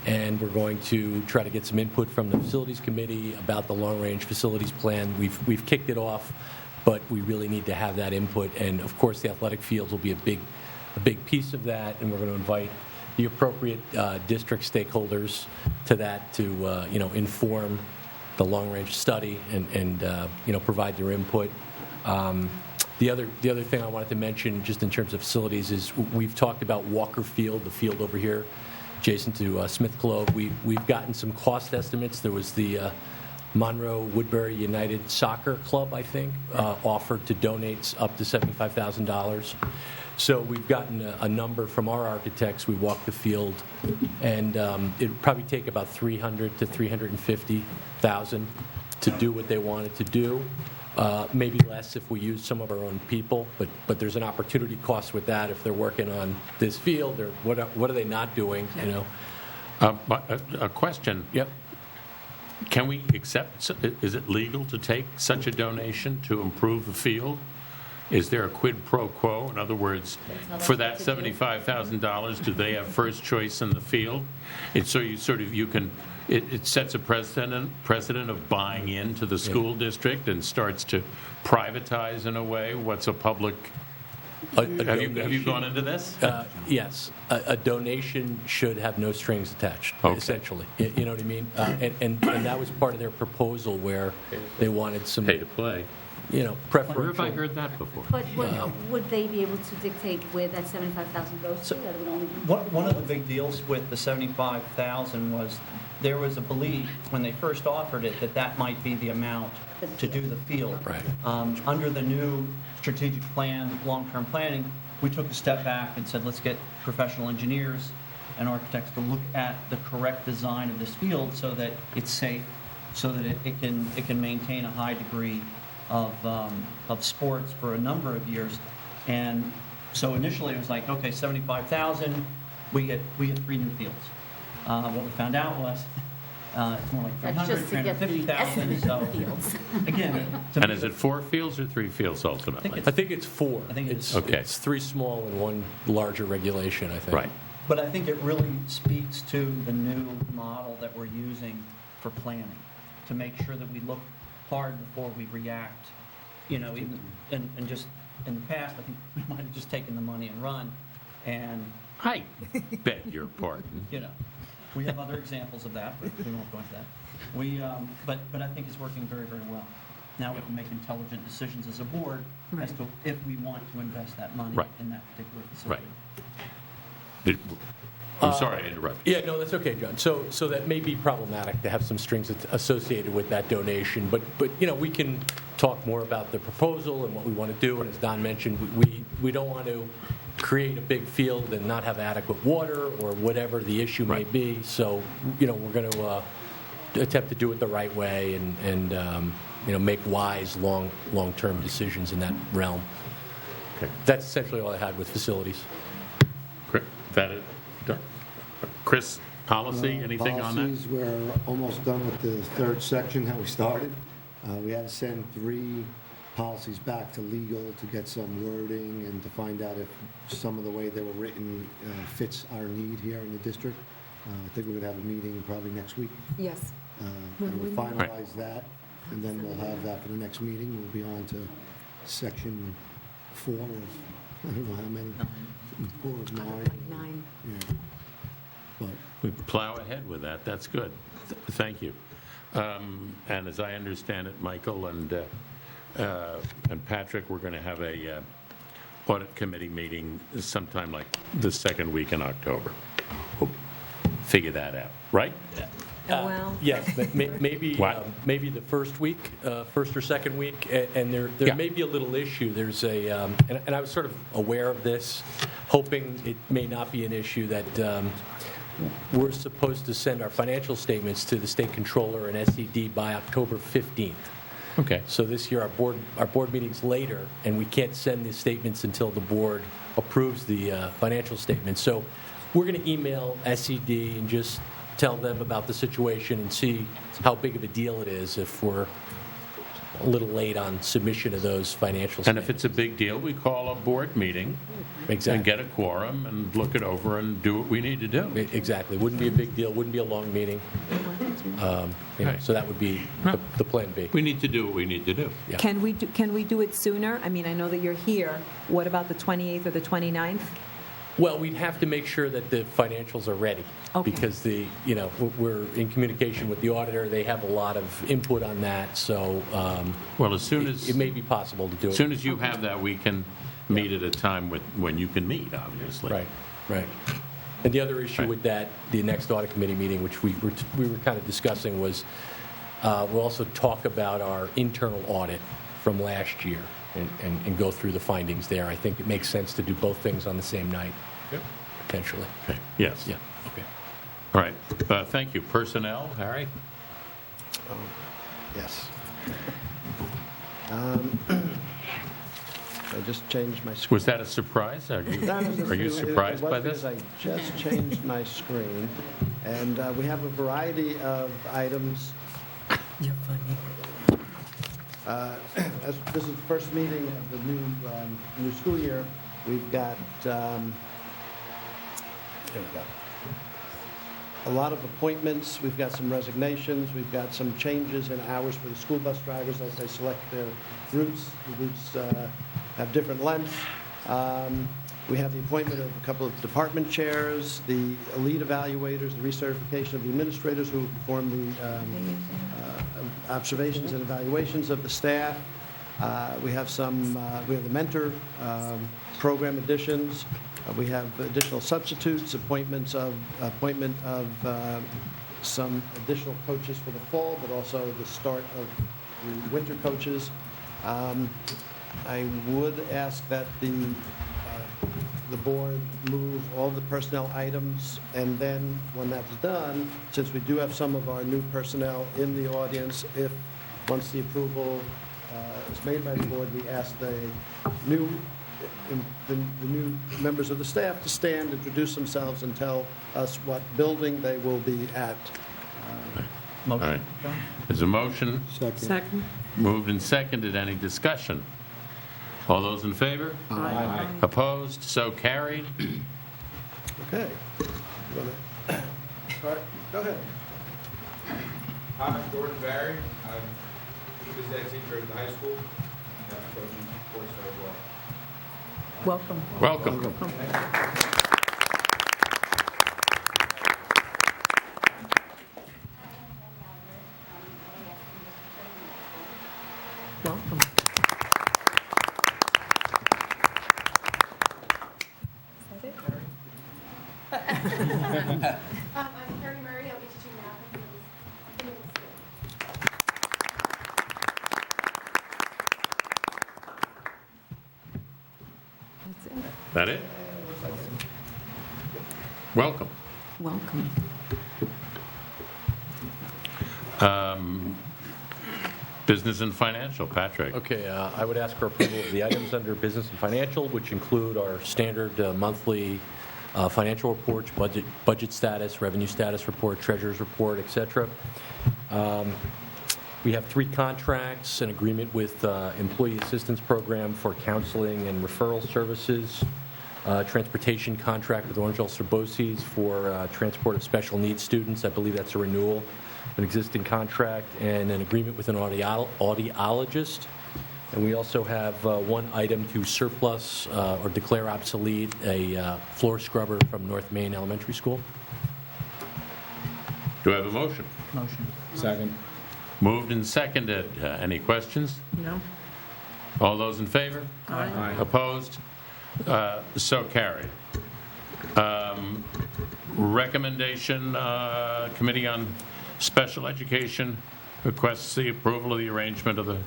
and we're going to try to get some input from the facilities committee about the long-range facilities plan. We've kicked it off, but we really need to have that input. And of course, the athletic fields will be a big piece of that, and we're going to invite the appropriate district stakeholders to that to inform the long-range study and provide their input. The other thing I wanted to mention, just in terms of facilities, is we've talked about Walker Field, the field over here, adjacent to Smith Clove. We've gotten some cost estimates. There was the Monroe Woodbury United Soccer Club, I think, offered to donate up to $75,000. So we've gotten a number from our architects. We walked the field, and it would probably take about $300,000 to $350,000 to do what they wanted to do. Maybe less if we use some of our own people, but there's an opportunity cost with that if they're working on this field, or what are they not doing? A question. Yep. Can we accept? Is it legal to take such a donation to improve the field? Is there a quid pro quo? In other words, for that $75,000, do they have first choice in the field? It sets a precedent of buying into the school district and starts to privatize in a way what's a public. Have you gone into this? Yes. A donation should have no strings attached, essentially. You know what I mean? And that was part of their proposal, where they wanted some pay to play. Preferential. Where have I heard that before? But would they be able to dictate where that 75,000 goes to? That would only be One of the big deals with the 75,000 was there was a belief when they first offered it that might be the amount to do the field. Right. Under the new strategic plan, long-term planning, we took a step back and said, let's get professional engineers and architects to look at the correct design of this field so that it's safe, so that it can maintain a high degree of sports for a number of years. And so initially it was like, okay, 75,000, we get 3 new fields. What we found out was it's more like 300, 350,000. So again, and is it 4 fields or 3 fields ultimately? I think it's 4. I think it's okay. It's 3 small and 1 larger regulation, I think. Right. But I think it really speaks to the new model that we're using for planning, to make sure that we look hard before we react. Even and just in the past, I think we might have just taken the money and run. And I beg your pardon. We have other examples of that, but we won't go into that. But I think it's working very, very well. Now we can make intelligent decisions as a board as to if we want to invest that money in that particular facility. Right. I'm sorry I interrupted. Yeah, no, that's okay, John. So that may be problematic to have some strings associated with that donation, but we can talk more about the proposal and what we want to do. And as Don mentioned, we don't want to create a big field and not have adequate water or whatever the issue may be. So we're going to attempt to do it the right way and make wise long-term decisions in that realm. Okay. That's essentially all I had with facilities. That is. Chris, policy, anything on that? Policies, we're almost done with the 3rd section that we started. We had to send 3 policies back to legal to get some wording and to find out if some of the way they were written fits our need here in the district. I think we're going to have a meeting probably next week. Yes. And we'll finalize that, and then we'll have that for the next meeting. We'll be on to section 4 of, I don't know how many, 4 of 9. 9. Yeah. But We plow ahead with that. That's good. Thank you. And as I understand it, Michael and Patrick, we're going to have a audit committee meeting sometime like the second week in October. We'll figure that out, right? Well, Yes, but maybe, What? maybe the first week, first or second week, and there Yeah. may be a little issue. There's a, and I was sort of aware of this, hoping it may not be an issue, that we're supposed to send our financial statements to the state controller and SED by October 15th. Okay. So this year, our board meeting's later, and we can't send the statements until the board approves the financial statements. So we're going to email SED and just tell them about the situation and see how big of a deal it is if we're a little late on submission of those financial And statements. if it's a big deal, we call a board meeting Exactly. and get a quorum and look it over and do what we need to do. Exactly. Wouldn't be a big deal, wouldn't be a long meeting. Right. So that would be the plan B. We need to do what we need to do. Yeah. can we do it sooner? I mean, I know that you're here. What about the 28th or the 29th? Well, we'd have to make sure that the financials are ready. Okay. Because we're in communication with the auditor. They have a lot of input on that, so Well, as soon as it may be possible to do it. as soon as you have that, we can meet at a time when you can meet, obviously. Right. And the other issue with that, the next audit committee meeting, which we were kind of discussing, was we'll also talk about our internal audit from last year and go through the findings there. I think it makes sense to do both things on the same night, potentially. Okay. Yes. Yeah, okay. All right. Thank you. Personnel, Harry? Yes. I just changed my screen. Was that a surprise? Are you It surprised was by because this? I just changed my screen, and we have a variety of items. You're funny. As this is the first meeting of the new school year, we've got, here we go. A lot of appointments, we've got some resignations, we've got some changes in hours for the school bus drivers as they select their routes. The routes have different lengths. We have the appointment of a couple of department chairs, the elite evaluators, the recertification of the administrators who perform the observations and evaluations of the staff. We have we have the mentor program additions. We have additional substitutes, appointment of some additional coaches for the fall, but also the start of the winter coaches. I would ask that the board move all the personnel items, and then when that's done, since we do have some of our new personnel in the audience, once the approval is made by the board, we ask the new members of the staff to stand, introduce themselves, and tell us what building they will be at. All right. There's a motion. Second. Moved and seconded. Any discussion? All those in favor? Aye. Opposed? So carried. Okay. You wanna start? Go ahead. I'm Jordan Barry. I'm phys ed teacher at the high school. And I'm coaching sports as well. Welcome. Welcome. Welcome. I'm Carrie Murray. I'll be teaching math at the middle school. That's it. That it? Welcome. Welcome. Business and financial, Patrick. Okay, I would ask for approval of the items under business and financial, which include our standard monthly financial reports, budget status, revenue status report, treasurer's report, et cetera. We have 3 contracts, an agreement with Employee Assistance Program for counseling and referral services, transportation contract with Orangeville Serboces for transport of special needs students. I believe that's a renewal, an existing contract, and an agreement with an audiologist. And we also have one item to surplus or declare obsolete, a floor scrubber from North Main Elementary School. Do I have a motion? Motion. Second. Moved and seconded. Any questions? No? All those in favor? Aye. Opposed? So carried. Recommendation, Committee on Special Education requests the approval of the arrangement of the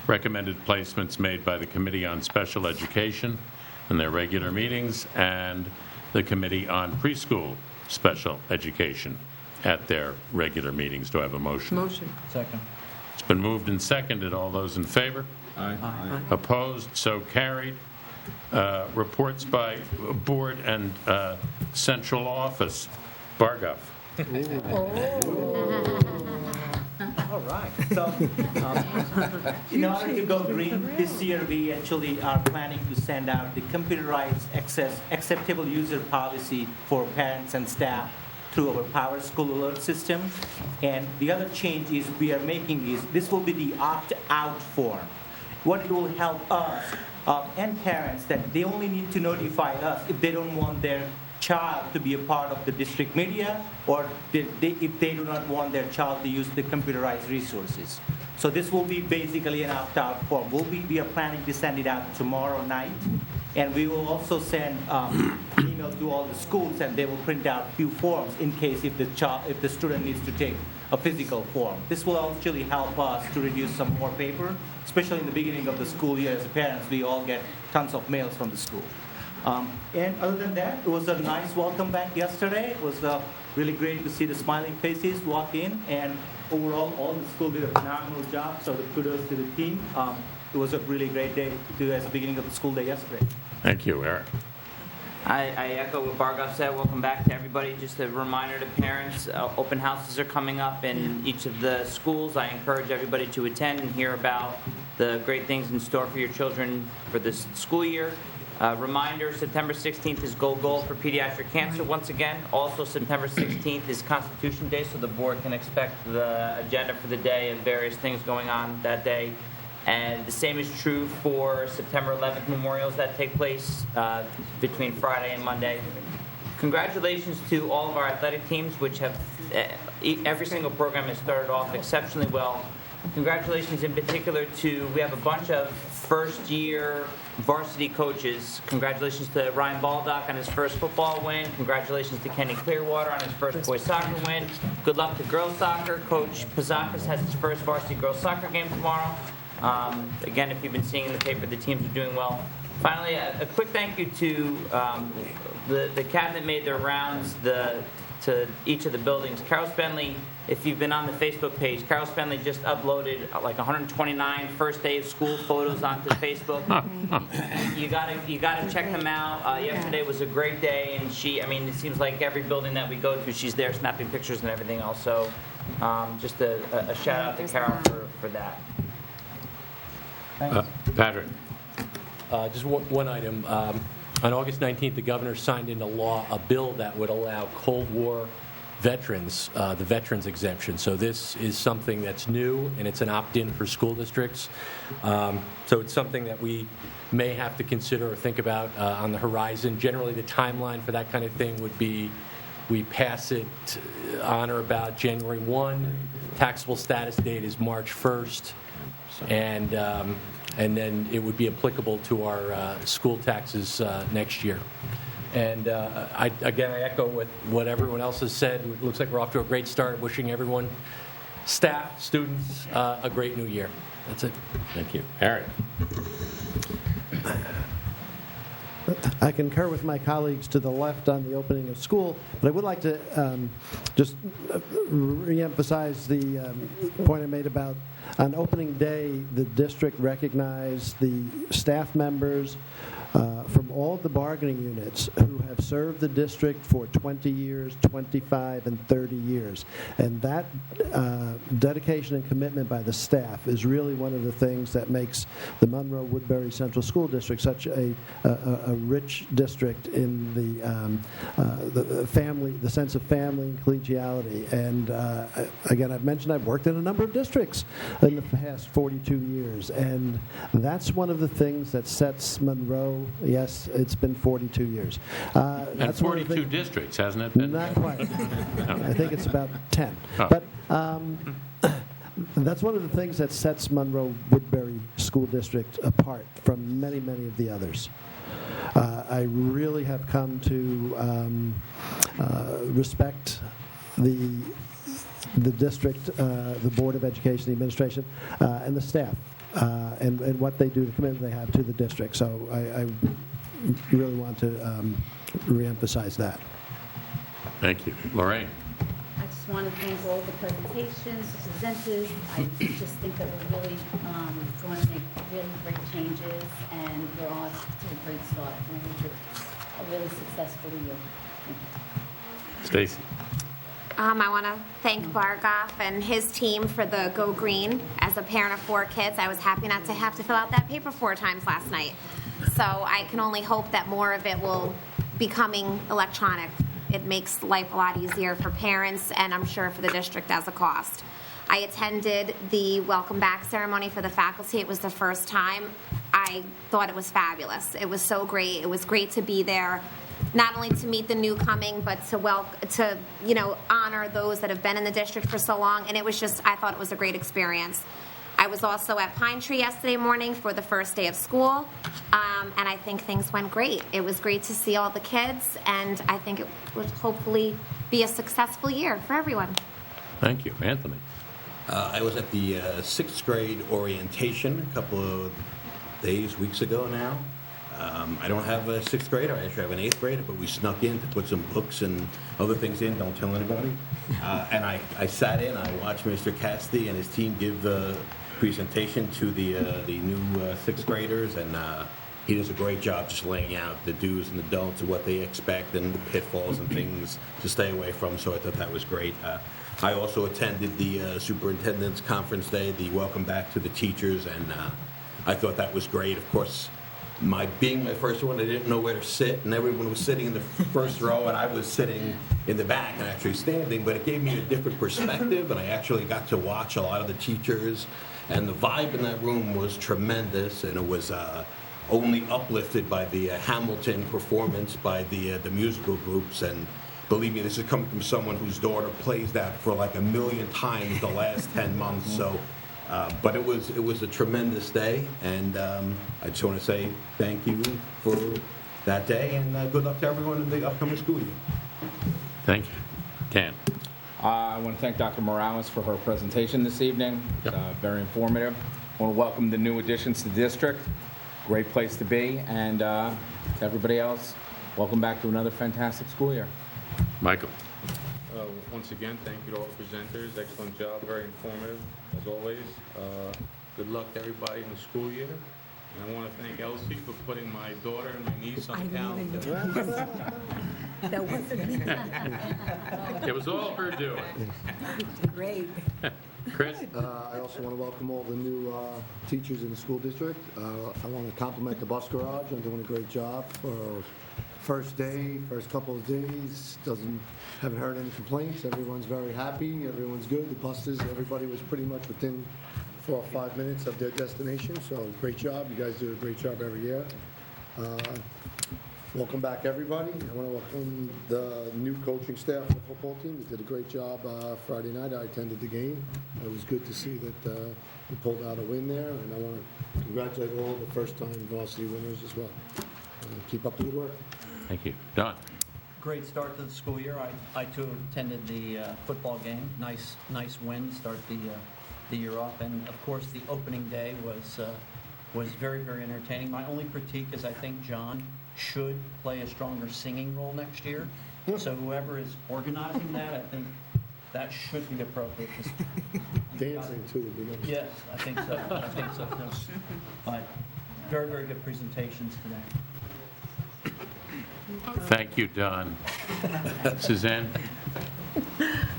recommended placements made by the Committee on Special Education in their regular meetings and the Committee on Preschool Special Education at their regular meetings. Do I have a motion? Motion. Second. It's been moved and seconded. All those in favor? Aye. Opposed? So carried. Reports by board and central office. Bargov. All right. So, in order to go green, this year we actually are planning to send out the computerized acceptable user policy for parents and staff through our Power School alert system. And the other change is we are making is this will be the opt-out form. What it will help us and parents that they only need to notify us if they don't want their child to be a part of the district media or if they do not want their child to use the computerized resources. So this will be basically an opt-out form. We are planning to send it out tomorrow night, and we will also send email to all the schools, and they will print out a few forms in case if the student needs to take a physical form. This will actually help us to reduce some more paper, especially in the beginning of the school year. As parents, we all get tons of mails from the school. And other than that, it was a nice welcome back yesterday. It was really great to see the smiling faces walk in, and overall, all the school did a phenomenal job, so the kudos to the team. It was a really great day as the beginning of the school day yesterday. Thank you, Eric. I echo what Bargov said. Welcome back to everybody. Just a reminder to parents, open houses are coming up in each of the schools. I encourage everybody to attend and hear about the great things in store for your children for this school year. Reminder, September 16th is Go Goal for pediatric cancer once again. Also, September 16th is Constitution Day, so the board can expect the agenda for the day and various things going on that day. And the same is true for September 11th memorials that take place between Friday and Monday. Congratulations to all of our athletic teams, which have every single program has started off exceptionally well. Congratulations in particular we have a bunch of first-year varsity coaches. Congratulations to Ryan Baldock on his first football win. Congratulations to Kenny Clearwater on his first boys soccer win. Good luck to girls soccer. Coach Pazakis has his first varsity girls soccer game tomorrow. Again, if you've been seeing in the paper, the teams are doing well. Finally, a quick thank you to the cabinet made their rounds to each of the buildings. Carol Spenley, if you've been on the Facebook page, Carol Spenley just uploaded like 129 first day of school photos onto Facebook. You gotta check them out. Yesterday was a great day, and it seems like every building that we go to, she's there snapping pictures and everything else. So just a shout out to Carol for that. Thanks. Patrick. Just one item. On August 19th, the governor signed into law a bill that would allow Cold War veterans, the veterans exemption. So this is something that's new, and it's an opt-in for school districts. So it's something that we may have to consider or think about on the horizon. Generally, the timeline for that kind of thing would be we pass it on or about January 1. Taxable status date is March 1st. And then it would be applicable to our school taxes next year. And I echo what everyone else has said. It looks like we're off to a great start. Wishing everyone, staff, students, a great new year. That's it. Thank you. Eric. I concur with my colleagues to the left on the opening of school, but I would like to just reemphasize the point I made about on opening day, the district recognized the staff members from all the bargaining units who have served the district for 20 years, 25, and 30 years. And that dedication and commitment by the staff is really one of the things that makes the Monroe-Woodbury Central School District such a rich district in the family, the sense of family and collegiality. And again, I've mentioned I've worked in a number of districts in the past 42 years, and that's one of the things that sets Monroe. Yes, it's been 42 years. And 42 districts, hasn't it been? Not quite. I think it's about 10. Oh. But That's one of the things that sets Monroe-Woodbury School District apart from many, many of the others. I really have come to respect the district, the Board of Education, the administration, and the staff, and what they do, the commitment they have to the district. So I really want to reemphasize that. Thank you. Lorraine? I just want to thank all the presentations, the presenters. I just think that we're really going to make really great changes, and we're off to a great start. And I think it's a really successful year. Thank you. Stacy? I want to thank Bargoff and his team for the Go Green. As a parent of 4 kids, I was happy not to have to fill out that paper 4 times last night. So I can only hope that more of it will be coming electronic. It makes life a lot easier for parents, and I'm sure for the district as a cost. I attended the welcome back ceremony for the faculty. It was the first time. I thought it was fabulous. It was so great. It was great to be there, not only to meet the new coming, but to honor those that have been in the district for so long. And it was just, I thought it was a great experience. I was also at Pine Tree yesterday morning for the first day of school, and I think things went great. It was great to see all the kids, and I think it would hopefully be a successful year for everyone. Thank you. Anthony? I was at the 6th grade orientation a couple of weeks ago now. I don't have a 6th grader. I actually have an 8th grader, but we snuck in to put some books and other things in. Don't tell anybody. And I sat in. I watched Mr. Cassidy and his team give the presentation to the new 6th graders, and he does a great job just laying out the do's and the don'ts of what they expect and the pitfalls and things to stay away from. So I thought that was great. I also attended the superintendent's conference day, the welcome back to the teachers, and I thought that was great. Of course, being my first one, I didn't know where to sit, and everyone was sitting in the first row, and I was sitting in the back and actually standing, but it gave me a different perspective, and I actually got to watch a lot of the teachers, and the vibe in that room was tremendous, and it was only uplifted by the Hamilton performance by the musical groups, and believe me, this is coming from someone whose daughter plays that for like 1 million times the last 10 months, so... but it was a tremendous day, and I just want to say thank you for that day, and good luck to everyone in the upcoming school year. Thank you. Dan? I want to thank Dr. Morales for her presentation this evening. Very informative. I want to welcome the new additions to the district. Great place to be, and to everybody else, welcome back to another fantastic school year. Michael? Once again, thank you to all the presenters. Excellent job, very informative, as always. Good luck to everybody in the school year. And I want to thank Elsie for putting my daughter and my niece on the calendar. That wasn't me. It was all her doing. Great. Chris? I also want to welcome all the new teachers in the school district. I want to compliment the bus garage on doing a great job for first day, first couple of days. Haven't heard any complaints. Everyone's very happy. Everyone's good. The buses, everybody was pretty much within 4 or 5 minutes of their destination. So great job. You guys do a great job every year. Welcome back, everybody. I want to welcome the new coaching staff of the football team. They did a great job Friday night. I attended the game. It was good to see that we pulled out a win there, and I want to congratulate all the first-time varsity winners as well. Keep up the good work. Thank you. Don? Great start to the school year. I too attended the football game. Nice win to start the year off, and of course the opening day was very, very entertaining. My only critique is I think John should play a stronger singing role next year. So whoever is organizing that, I think that should be appropriate. Dancing too would be nice. Yes, I think so. Too. But very, very good presentations today. Thank you, Don. Suzanne?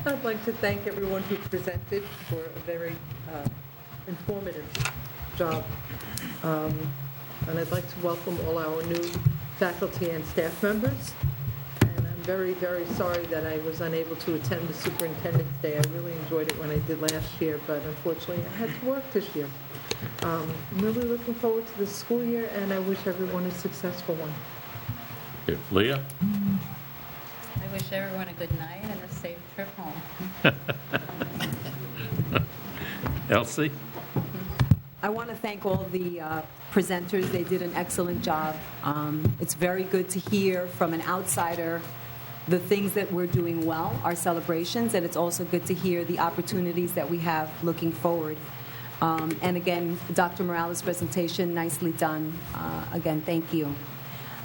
I'd like to thank everyone who presented for a very informative job. And I'd like to welcome all our new faculty and staff members. And I'm very, very sorry that I was unable to attend the Superintendent's Day. I really enjoyed it when I did last year, but unfortunately I had to work this year. I'm really looking forward to the school year, and I wish everyone a successful one. Leah? I wish everyone a good night and a safe trip home. Elsie? I want to thank all the presenters. They did an excellent job. It's very good to hear from an outsider the things that we're doing well, our celebrations, and it's also good to hear the opportunities that we have looking forward. And again, Dr. Morales' presentation, nicely done. Again, thank you.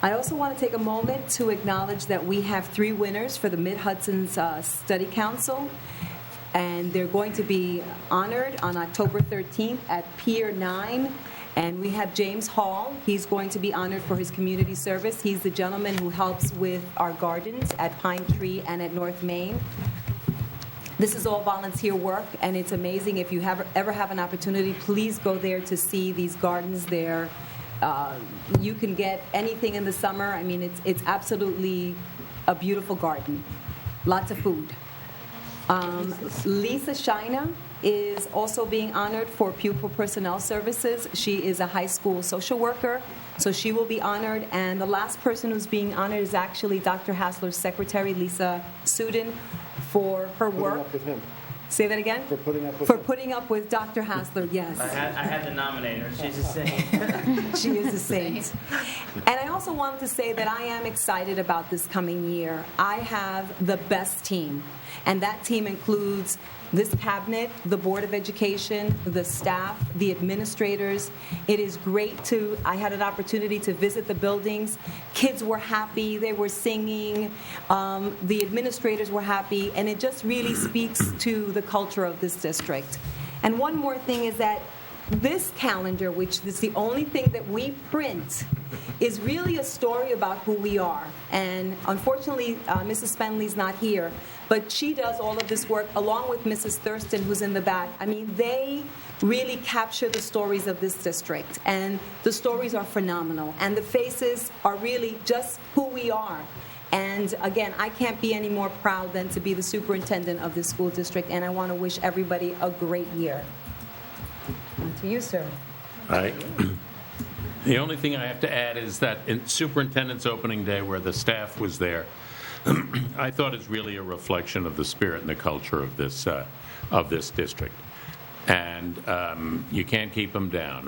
I also want to take a moment to acknowledge that we have 3 winners for the Mid-Hudson's Study Council, and they're going to be honored on October 13th at Pier 9. And we have James Hall. He's going to be honored for his community service. He's the gentleman who helps with our gardens at Pine Tree and at North Main. This is all volunteer work, and it's amazing. If you ever have an opportunity, please go there to see these gardens there. You can get anything in the summer. I mean, it's absolutely a beautiful garden. Lots of food. Lisa Shina is also being honored for pupil personnel services. She is a high school social worker, so she will be honored. And the last person who's being honored is actually Dr. Hassler's secretary, Lisa Sudin, for her work. Putting up with him. Say that again? For putting up with For him. putting up with Dr. Hassler, yes. I had to nominate her. She's a saint. She is a saint. And I also wanted to say that I am excited about this coming year. I have the best team, and that team includes this cabinet, the Board of Education, the staff, the administrators. It is great I had an opportunity to visit the buildings. Kids were happy, they were singing, the administrators were happy, and it just really speaks to the culture of this district. And one more thing is that this calendar, which is the only thing that we print, is really a story about who we are. And unfortunately, Mrs. Spenley's not here, but she does all of this work along with Mrs. Thurston, who's in the back. I mean, they really capture the stories of this district, and the stories are phenomenal. And the faces are really just who we are. And again, I can't be any more proud than to be the superintendent of this school district, and I want to wish everybody a great year. On to you, sir. The only thing I have to add is that in superintendent's opening day, where the staff was there, I thought it's really a reflection of the spirit and the culture of this district. And you can't keep them down.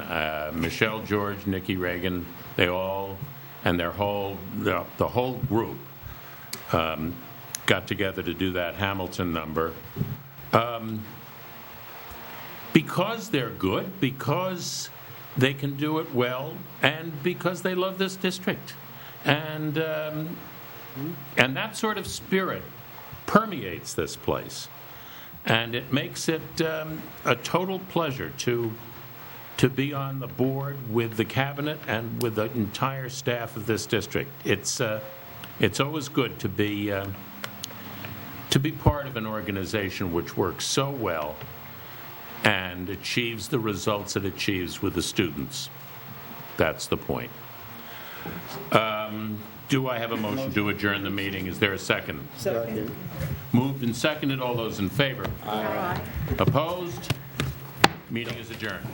Michelle George, Nikki Reagan, they all, and the whole group got together to do that Hamilton number. Because they're good, because they can do it well, and because they love this district. And that sort of spirit permeates this place. And it makes it a total pleasure to be on the board with the cabinet and with the entire staff of this district. It's always good to be part of an organization which works so well and achieves the results it achieves with the students. That's the point. Do I have a motion to adjourn the meeting? Is there a second? Second. Moved and seconded. All those in favor? Aye. Opposed? Meeting is adjourned.